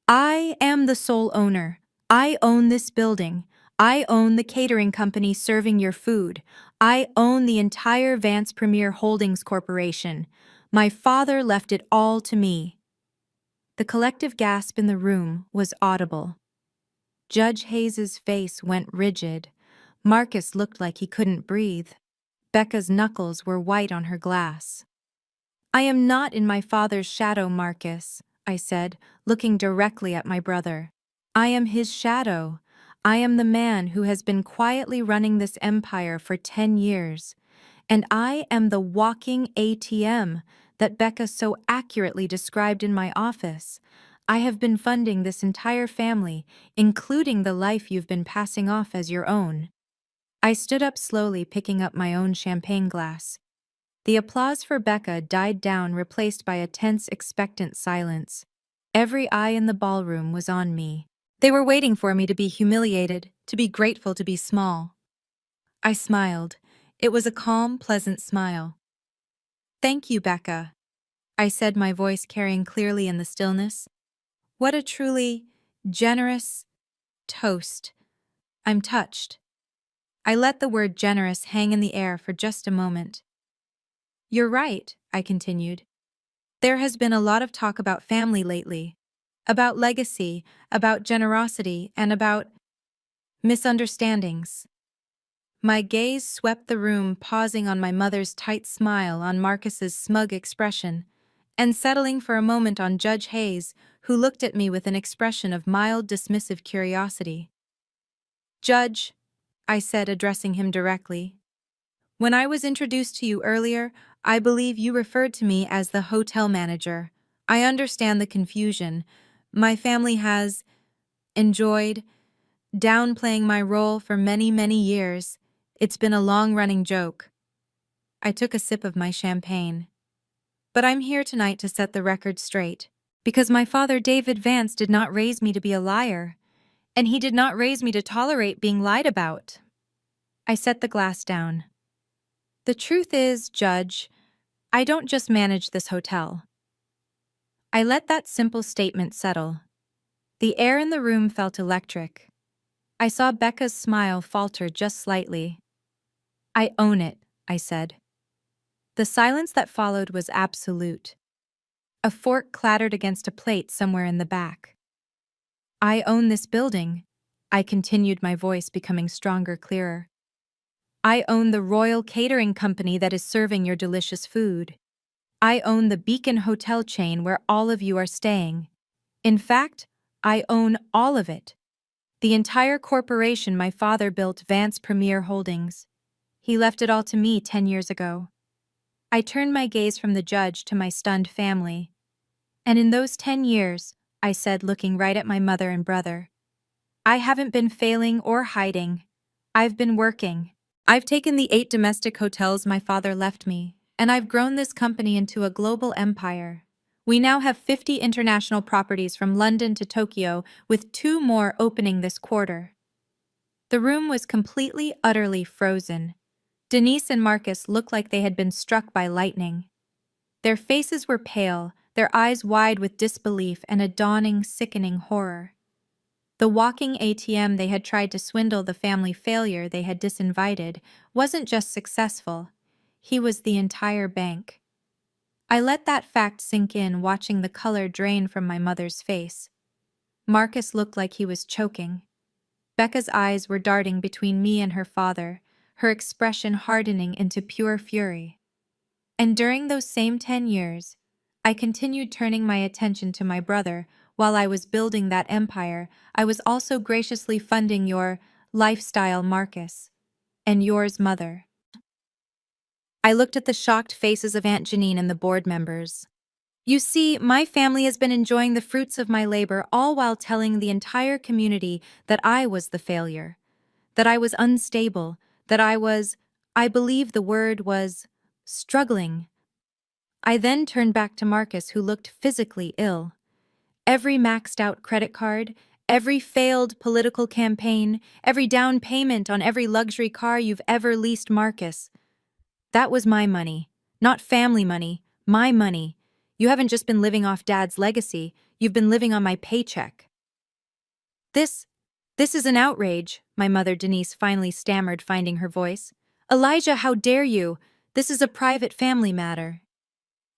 S1: I am the sole owner. I own this building. I own the catering company serving your food. I own the entire Vance Premier Holdings Corporation. My father left it all to me. The collective gasp in the room was audible. Judge Hayes's face went rigid. Marcus looked like he couldn't breathe. Becca's knuckles were white on her glass. I am not in my father's shadow, Marcus, I said, looking directly at my brother. I am his shadow. I am the man who has been quietly running this empire for 10 years. And I am the walking ATM that Becca so accurately described in my office. I have been funding this entire family, including the life you've been passing off as your own. I stood up slowly, picking up my own champagne glass. The applause for Becca died down, replaced by a tense, expectant silence. Every eye in the ballroom was on me. They were waiting for me to be humiliated, to be grateful, to be small. I smiled. It was a calm, pleasant smile. Thank you, Becca, I said, my voice carrying clearly in the stillness. What a truly generous toast. I'm touched. I let the word generous hang in the air for just a moment. You're right, I continued. There has been a lot of talk about family lately, about legacy, about generosity, and about misunderstandings. My gaze swept the room, pausing on my mother's tight smile, on Marcus's smug expression, and settling for a moment on Judge Hayes, who looked at me with an expression of mild, dismissive curiosity. Judge, I said, addressing him directly, when I was introduced to you earlier, I believe you referred to me as the hotel manager. I understand the confusion. My family has enjoyed downplaying my role for many, many years. It's been a long-running joke. I took a sip of my champagne. But I'm here tonight to set the record straight, because my father, David Vance, did not raise me to be a liar, and he did not raise me to tolerate being lied about. I set the glass down. The truth is, Judge, I don't just manage this hotel. I let that simple statement settle. The air in the room felt electric. I saw Becca's smile falter just slightly. I own it, I said. The silence that followed was absolute. A fork clattered against a plate somewhere in the back. I own this building, I continued, my voice becoming stronger, clearer. I own the Royal Catering Company that is serving your delicious food. I own the Beacon Hotel chain where all of you are staying. In fact, I own all of it. The entire corporation my father built, Vance Premier Holdings. He left it all to me 10 years ago. I turned my gaze from the judge to my stunned family. And in those 10 years, I said, looking right at my mother and brother, I haven't been failing or hiding. I've been working. I've taken the 8 domestic hotels my father left me, and I've grown this company into a global empire. We now have 50 international properties from London to Tokyo, with 2 more opening this quarter. The room was completely, utterly frozen. Denise and Marcus looked like they had been struck by lightning. Their faces were pale, their eyes wide with disbelief and a dawning, sickening horror. The walking ATM they had tried to swindle the family failure they had disinvited wasn't just successful, he was the entire bank. I let that fact sink in, watching the color drain from my mother's face. Marcus looked like he was choking. Becca's eyes were darting between me and her father, her expression hardening into pure fury. And during those same 10 years, I continued turning my attention to my brother. While I was building that empire, I was also graciously funding your lifestyle, Marcus, and yours, Mother. I looked at the shocked faces of Aunt Janine and the board members. You see, my family has been enjoying the fruits of my labor, all while telling the entire community that I was the failure, that I was unstable, that I believe the word was, struggling. I then turned back to Marcus, who looked physically ill. Every maxed-out credit card, every failed political campaign, every down payment on every luxury car you've ever leased, Marcus. That was my money, not family money, my money. You haven't just been living off Dad's legacy, you've been living on my paycheck. This is an outrage, my mother Denise finally stammered, finding her voice. Elijah, how dare you? This is a private family matter.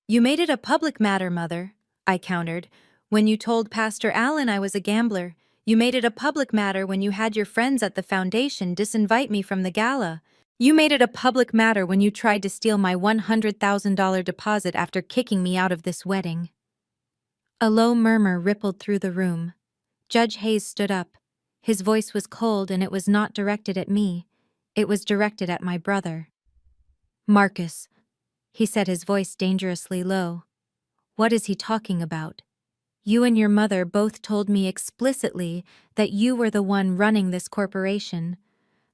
S1: You made it a public matter, Mother, I countered. When you told Pastor Allen I was a gambler, you made it a public matter when you had your friends at the foundation disinvite me from the gala. You made it a public matter when you tried to steal my $100,000 deposit after kicking me out of this wedding. A low murmur rippled through the room. Judge Hayes stood up. His voice was cold, and it was not directed at me. It was directed at my brother. Marcus, he said, his voice dangerously low. What is he talking about? You and your mother both told me explicitly that you were the one running this corporation,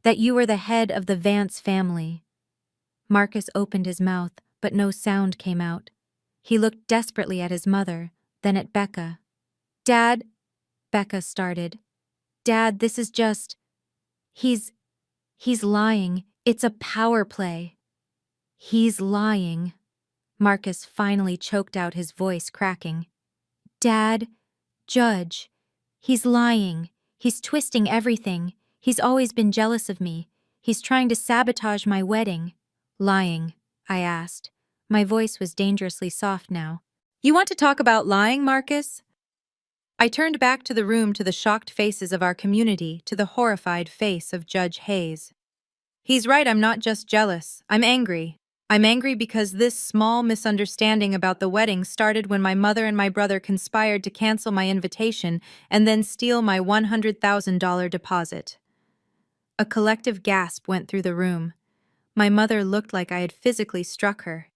S1: that you were the head of the Vance family. Marcus opened his mouth, but no sound came out. He looked desperately at his mother, then at Becca. Dad, Becca started. Dad, this is just... He's lying. It's a power play. He's lying. Marcus finally choked out, his voice cracking. Dad, Judge, he's lying. He's twisting everything. He's always been jealous of me. He's trying to sabotage my wedding. Lying, I asked. My voice was dangerously soft now. You want to talk about lying, Marcus? I turned back to the room, to the shocked faces of our community, to the horrified face of Judge Hayes. He's right, I'm not just jealous. I'm angry. I'm angry because this small misunderstanding about the wedding started when my mother and my brother conspired to cancel my invitation and then steal my $100,000 deposit. A collective gasp went through the room. My mother looked like I had physically struck her.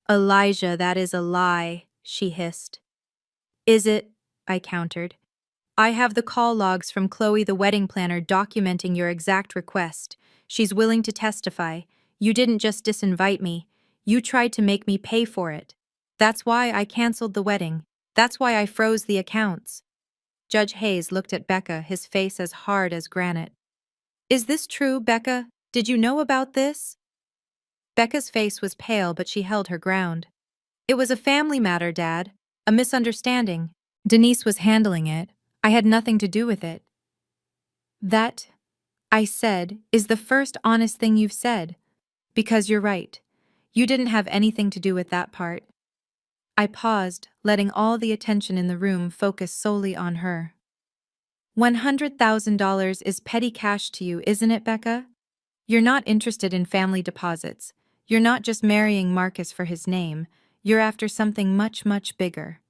S1: Elijah, that is a lie, she hissed. Is it? I countered. I have the call logs from Chloe, the wedding planner, documenting your exact request. She's willing to testify. You didn't just disinvite me. You tried to make me pay for it. That's why I canceled the wedding. That's why I froze the accounts. Judge Hayes looked at Becca, his face as hard as granite. Is this true, Becca? Did you know about this? Becca's face was pale, but she held her ground. It was a family matter, Dad. A misunderstanding. Denise was handling it. I had nothing to do with it. That, I said, is the first honest thing you've said. Because you're right. You didn't have anything to do with that part. I paused, letting all the attention in the room focus solely on her. $100,000 is petty cash to you, isn't it, Becca? You're not interested in family deposits. You're not just marrying Marcus for his name. You're after something much, much bigger.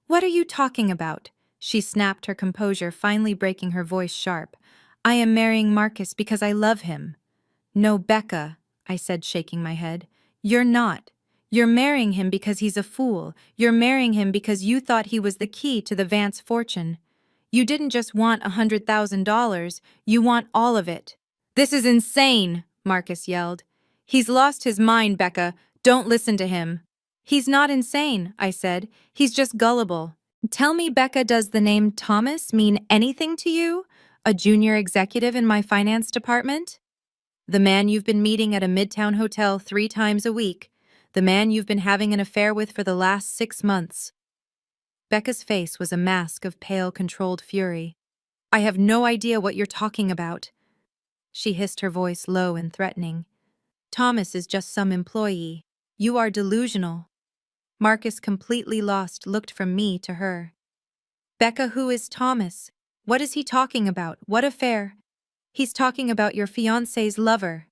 S1: What are you talking about? She snapped, her composure finally breaking, her voice sharp. I am marrying Marcus because I love him. No, Becca, I said, shaking my head. You're not. You're marrying him because he's a fool. You're marrying him because you thought he was the key to the Vance fortune. You didn't just want $100,000, you want all of it. This is insane, Marcus yelled. He's lost his mind, Becca. Don't listen to him. He's not insane, I said. He's just gullible. Tell me, Becca, does the name Thomas mean anything to you? A junior executive in my finance department? The man you've been meeting at a midtown hotel 3 times a week. The man you've been having an affair with for the last 6 months. Becca's face was a mask of pale, controlled fury. I have no idea what you're talking about. She hissed, her voice low and threatening. Thomas is just some employee. You are delusional. Marcus, completely lost, looked from me to her. Becca, who is Thomas? What is he talking about? What affair? He's talking about your fiancé's lover,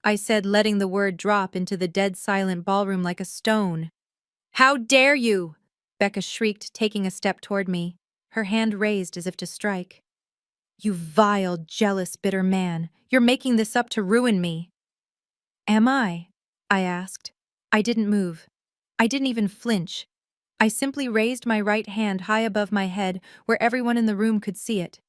S1: I said, letting the word drop into the dead silent ballroom like a stone. How dare you? Becca shrieked, taking a step toward me, her hand raised as if to strike. You vile, jealous, bitter man. You're making this up to ruin me. Am I? I asked. I didn't move. I didn't even flinch. I simply raised my right hand high above my head where everyone in the room could see it.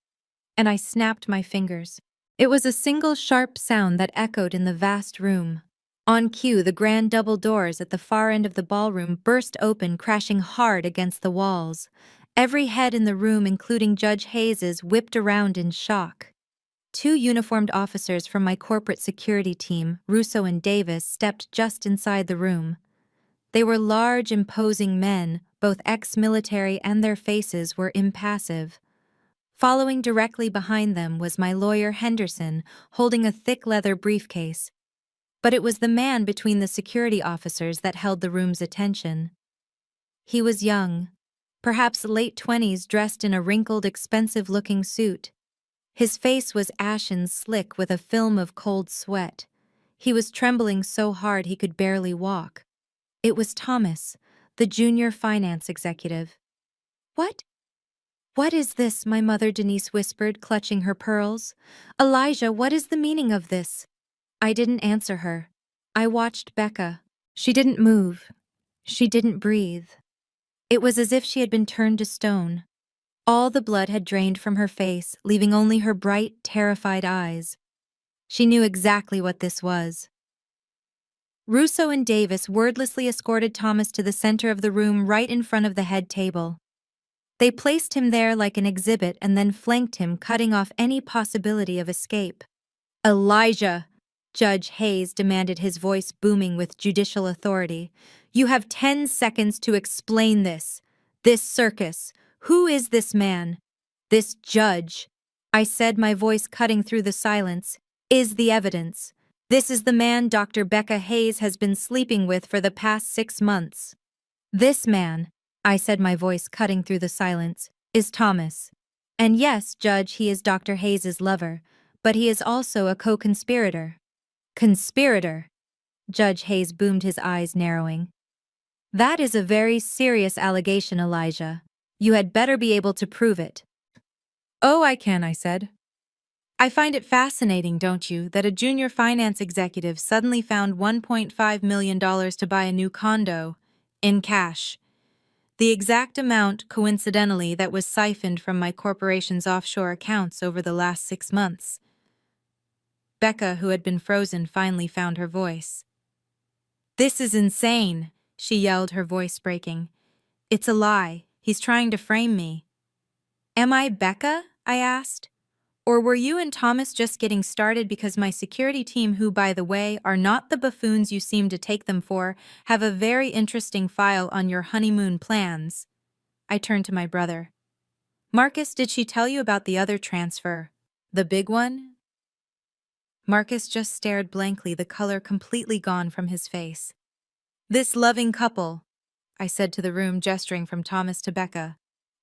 S1: And I snapped my fingers. It was a single sharp sound that echoed in the vast room. On cue, the grand double doors at the far end of the ballroom burst open, crashing hard against the walls. Every head in the room, including Judge Hayes's, whipped around in shock. 2 uniformed officers from my corporate security team, Russo and Davis, stepped just inside the room. They were large, imposing men, both ex-military, and their faces were impassive. Following directly behind them was my lawyer Henderson, holding a thick leather briefcase. But it was the man between the security officers that held the room's attention. He was young, perhaps late 20s, dressed in a wrinkled, expensive-looking suit. His face was ashen, slick with a film of cold sweat. He was trembling so hard he could barely walk. It was Thomas, the junior finance executive. What? What is this? My mother Denise whispered, clutching her pearls. Elijah, what is the meaning of this? I didn't answer her. I watched Becca. She didn't move. She didn't breathe. It was as if she had been turned to stone. All the blood had drained from her face, leaving only her bright, terrified eyes. She knew exactly what this was. Russo and Davis wordlessly escorted Thomas to the center of the room, right in front of the head table. They placed him there like an exhibit and then flanked him, cutting off any possibility of escape. Elijah, Judge Hayes demanded, his voice booming with judicial authority. You have 10 seconds to explain this. This circus. Who is this man? This judge, I said, my voice cutting through the silence, is the evidence. This is the man Dr. Becca Hayes has been sleeping with for the past 6 months. This man, I said, my voice cutting through the silence, is Thomas. And yes, Judge, he is Dr. Hayes's lover, but he is also a co-conspirator. Conspirator? Judge Hayes boomed, his eyes narrowing. That is a very serious allegation, Elijah. You had better be able to prove it. Oh, I can, I said. I find it fascinating, don't you, that a junior finance executive suddenly found $1.5 million to buy a new condo, in cash. The exact amount, coincidentally, that was siphoned from my corporation's offshore accounts over the last 6 months. Becca, who had been frozen, finally found her voice. This is insane, she yelled, her voice breaking. It's a lie. He's trying to frame me. Am I Becca? I asked. Or were you and Thomas just getting started because my security team, who, by the way, are not the buffoons you seem to take them for, have a very interesting file on your honeymoon plans? I turned to my brother. Marcus, did she tell you about the other transfer? The big one? Marcus just stared blankly, the color completely gone from his face. This loving couple, I said to the room, gesturing from Thomas to Becca,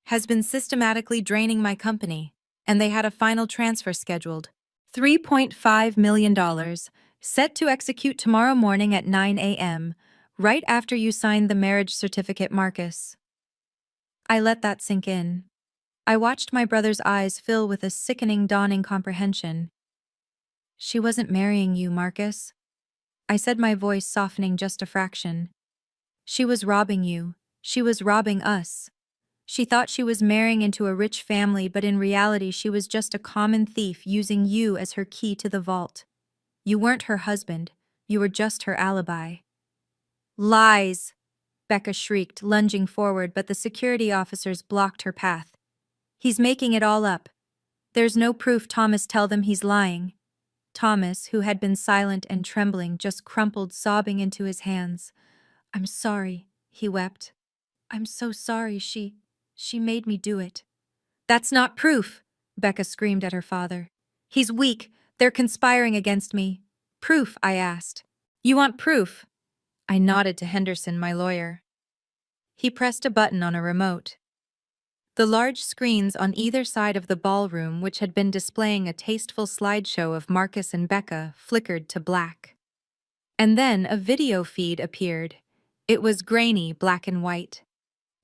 S1: has been systematically draining my company, and they had a final transfer scheduled. $3.5 million, set to execute tomorrow morning at 9 a.m., right after you signed the marriage certificate, Marcus. I let that sink in. I watched my brother's eyes fill with a sickening, dawning comprehension. She wasn't marrying you, Marcus, I said, my voice softening just a fraction. She was robbing you. She was robbing us. She thought she was marrying into a rich family, but in reality she was just a common thief using you as her key to the vault. You weren't her husband. You were just her alibi. Lies! Becca shrieked, lunging forward, but the security officers blocked her path. He's making it all up. There's no proof. Thomas, tell them he's lying. Thomas, who had been silent and trembling, just crumpled, sobbing into his hands. I'm sorry, he wept. I'm so sorry. She made me do it. That's not proof, Becca screamed at her father. He's weak. They're conspiring against me. Proof, I asked. You want proof? I nodded to Henderson, my lawyer. He pressed a button on a remote. The large screens on either side of the ballroom, which had been displaying a tasteful slideshow of Marcus and Becca, flickered to black. And then a video feed appeared. It was grainy, black and white.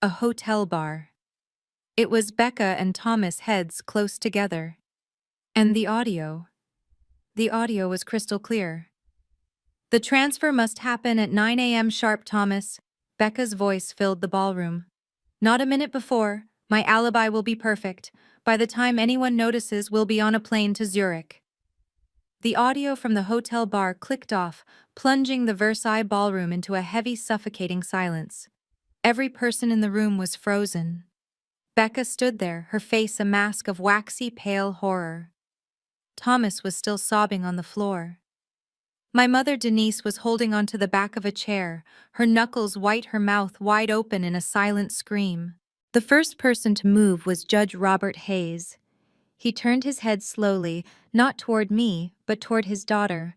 S1: A hotel bar. It was Becca and Thomas, heads close together. And the audio was crystal clear. The transfer must happen at 9 a.m. sharp, Thomas. Becca's voice filled the ballroom. Not a minute before. My alibi will be perfect. By the time anyone notices, we'll be on a plane to Zurich. The audio from the hotel bar clicked off, plunging the Versailles ballroom into a heavy, suffocating silence. Every person in the room was frozen. Becca stood there, her face a mask of waxy, pale horror. Thomas was still sobbing on the floor. My mother, Denise, was holding onto the back of a chair, her knuckles white, her mouth wide open in a silent scream. The first person to move was Judge Robert Hayes. He turned his head slowly, not toward me, but toward his daughter.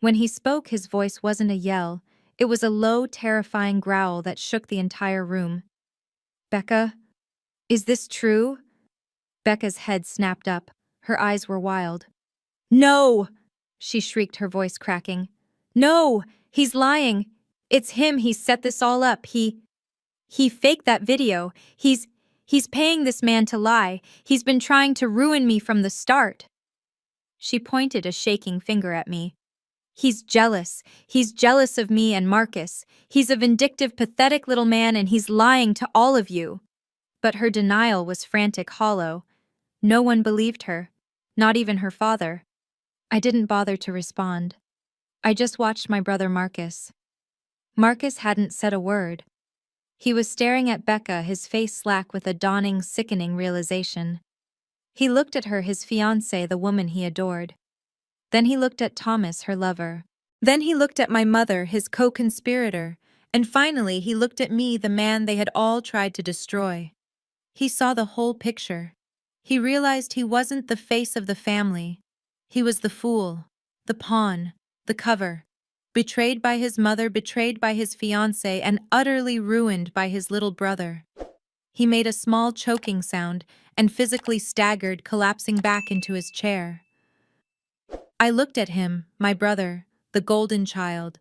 S1: When he spoke, his voice wasn't a yell. It was a low, terrifying growl that shook the entire room. Becca, is this true? Becca's head snapped up. Her eyes were wild. No! She shrieked, her voice cracking. No! He's lying! It's him! He set this all up! He faked that video. He's paying this man to lie. He's been trying to ruin me from the start. She pointed a shaking finger at me. He's jealous. He's jealous of me and Marcus. He's a vindictive, pathetic little man, and he's lying to all of you. But her denial was frantic, hollow. No one believed her, not even her father. I didn't bother to respond. I just watched my brother Marcus. Marcus hadn't said a word. He was staring at Becca, his face slack with a dawning, sickening realization. He looked at her, his fiancée, the woman he adored. Then he looked at Thomas, her lover. Then he looked at my mother, his co-conspirator. And finally, he looked at me, the man they had all tried to destroy. He saw the whole picture. He realized he wasn't the face of the family. He was the fool, the pawn, the cover. Betrayed by his mother, betrayed by his fiancé, and utterly ruined by his little brother. He made a small choking sound and physically staggered, collapsing back into his chair. I looked at him, my brother, the golden child,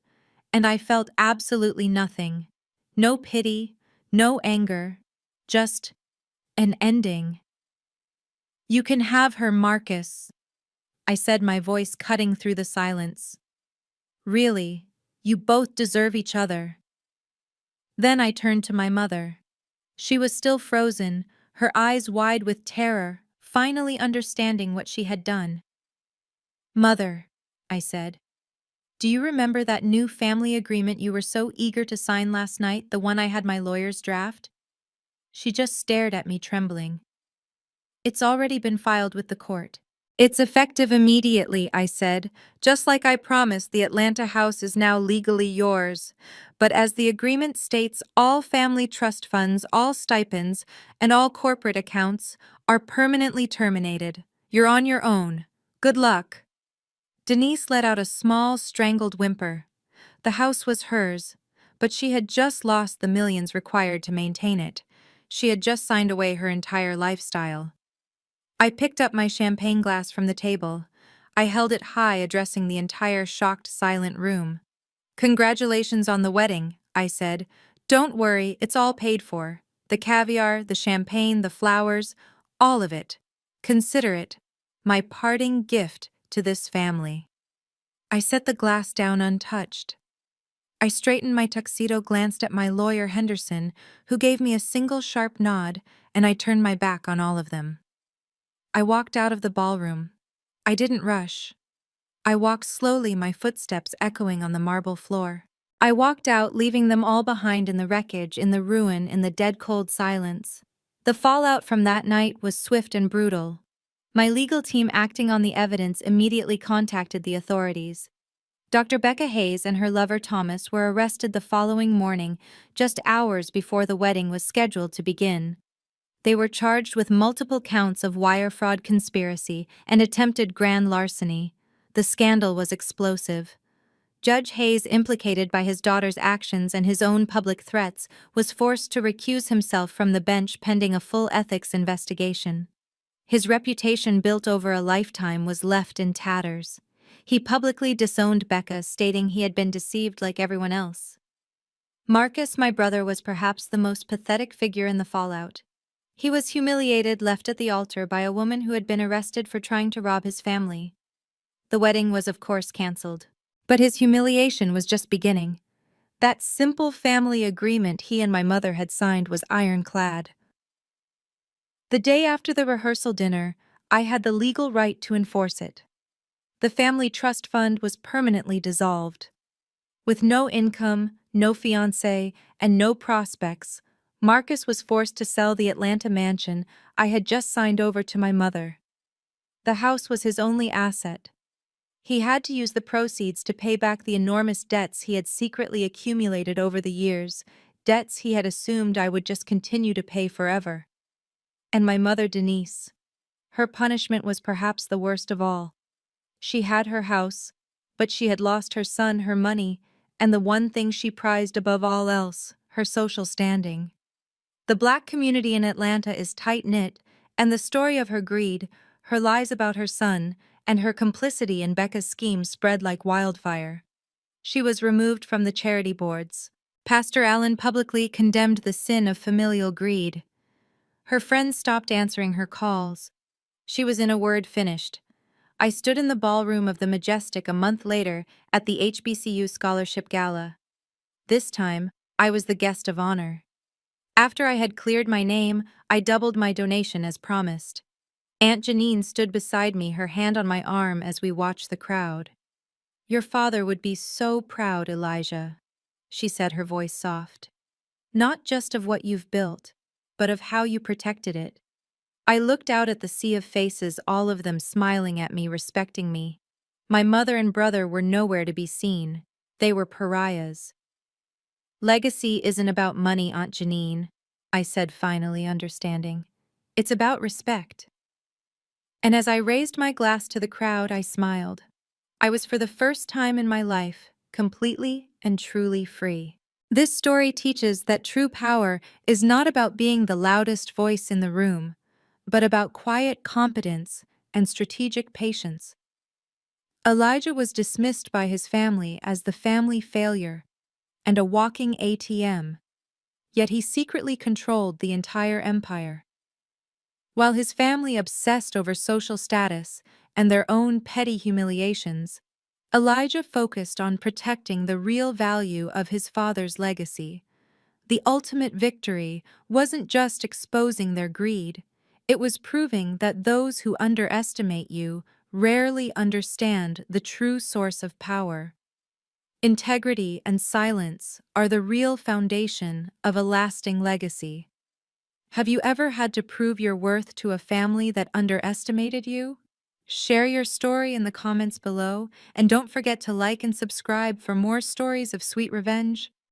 S1: and I felt absolutely nothing. No pity, no anger, just an ending. You can have her, Marcus, I said, my voice cutting through the silence. Really, you both deserve each other. Then I turned to my mother. She was still frozen, her eyes wide with terror, finally understanding what she had done. Mother, I said, do you remember that new family agreement you were so eager to sign last night, the one I had my lawyers draft? She just stared at me, trembling. It's already been filed with the court. It's effective immediately, I said. Just like I promised, the Atlanta house is now legally yours. But as the agreement states, all family trust funds, all stipends, and all corporate accounts are permanently terminated. You're on your own. Good luck. Denise let out a small, strangled whimper. The house was hers, but she had just lost the millions required to maintain it. She had just signed away her entire lifestyle. I picked up my champagne glass from the table. I held it high, addressing the entire shocked, silent room. "Congratulations on the wedding," I said. "Don't worry, it's all paid for. The caviar, the champagne, the flowers, all of it. Consider it my parting gift to this family." I set the glass down untouched. I straightened my tuxedo, glanced at my lawyer Henderson, who gave me a single sharp nod, and I turned my back on all of them. I walked out of the ballroom. I didn't rush. I walked slowly, my footsteps echoing on the marble floor. I walked out, leaving them all behind in the wreckage, in the ruin, in the dead cold silence. The fallout from that night was swift and brutal. My legal team, acting on the evidence, immediately contacted the authorities. Dr. Becca Hayes and her lover Thomas were arrested the following morning, just hours before the wedding was scheduled to begin. They were charged with multiple counts of wire fraud conspiracy and attempted grand larceny. The scandal was explosive. Judge Hayes, implicated by his daughter's actions and his own public threats, was forced to recuse himself from the bench pending a full ethics investigation. His reputation, built over a lifetime, was left in tatters. He publicly disowned Becca, stating he had been deceived like everyone else. Marcus, my brother, was perhaps the most pathetic figure in the fallout. He was humiliated, left at the altar by a woman who had been arrested for trying to rob his family. The wedding was, of course, cancelled. But his humiliation was just beginning. That simple family agreement he and my mother had signed was ironclad. The day after the rehearsal dinner, I had the legal right to enforce it. The family trust fund was permanently dissolved. With no income, no fiancé, and no prospects, Marcus was forced to sell the Atlanta mansion I had just signed over to my mother. The house was his only asset. He had to use the proceeds to pay back the enormous debts he had secretly accumulated over the years, debts he had assumed I would just continue to pay forever. And my mother, Denise. Her punishment was perhaps the worst of all. She had her house, but she had lost her son, her money, and the one thing she prized above all else, her social standing. The Black community in Atlanta is tight-knit, and the story of her greed, her lies about her son, and her complicity in Becca's scheme spread like wildfire. She was removed from the charity boards. Pastor Allen publicly condemned the sin of familial greed. Her friends stopped answering her calls. She was, in a word, finished. I stood in the ballroom of the Majestic a month later at the HBCU Scholarship Gala. This time, I was the guest of honor. After I had cleared my name, I doubled my donation as promised. Aunt Janine stood beside me, her hand on my arm as we watched the crowd. "Your father would be so proud, Elijah," she said, her voice soft. "Not just of what you've built, but of how you protected it." I looked out at the sea of faces, all of them smiling at me, respecting me. My mother and brother were nowhere to be seen. They were pariahs. "Legacy isn't about money, Aunt Janine," I said, finally understanding. "It's about respect." And as I raised my glass to the crowd, I smiled. I was, for the first time in my life, completely and truly free. This story teaches that true power is not about being the loudest voice in the room, but about quiet competence and strategic patience. Elijah was dismissed by his family as the family failure and a walking ATM, yet he secretly controlled the entire empire. While his family obsessed over social status and their own petty humiliations, Elijah focused on protecting the real value of his father's legacy. The ultimate victory wasn't just exposing their greed, it was proving that those who underestimate you rarely understand the true source of power. Integrity and silence are the real foundation of a lasting legacy. Have you ever had to prove your worth to a family that underestimated you? Share your story in the comments below, and don't forget to like and subscribe for more stories of sweet revenge.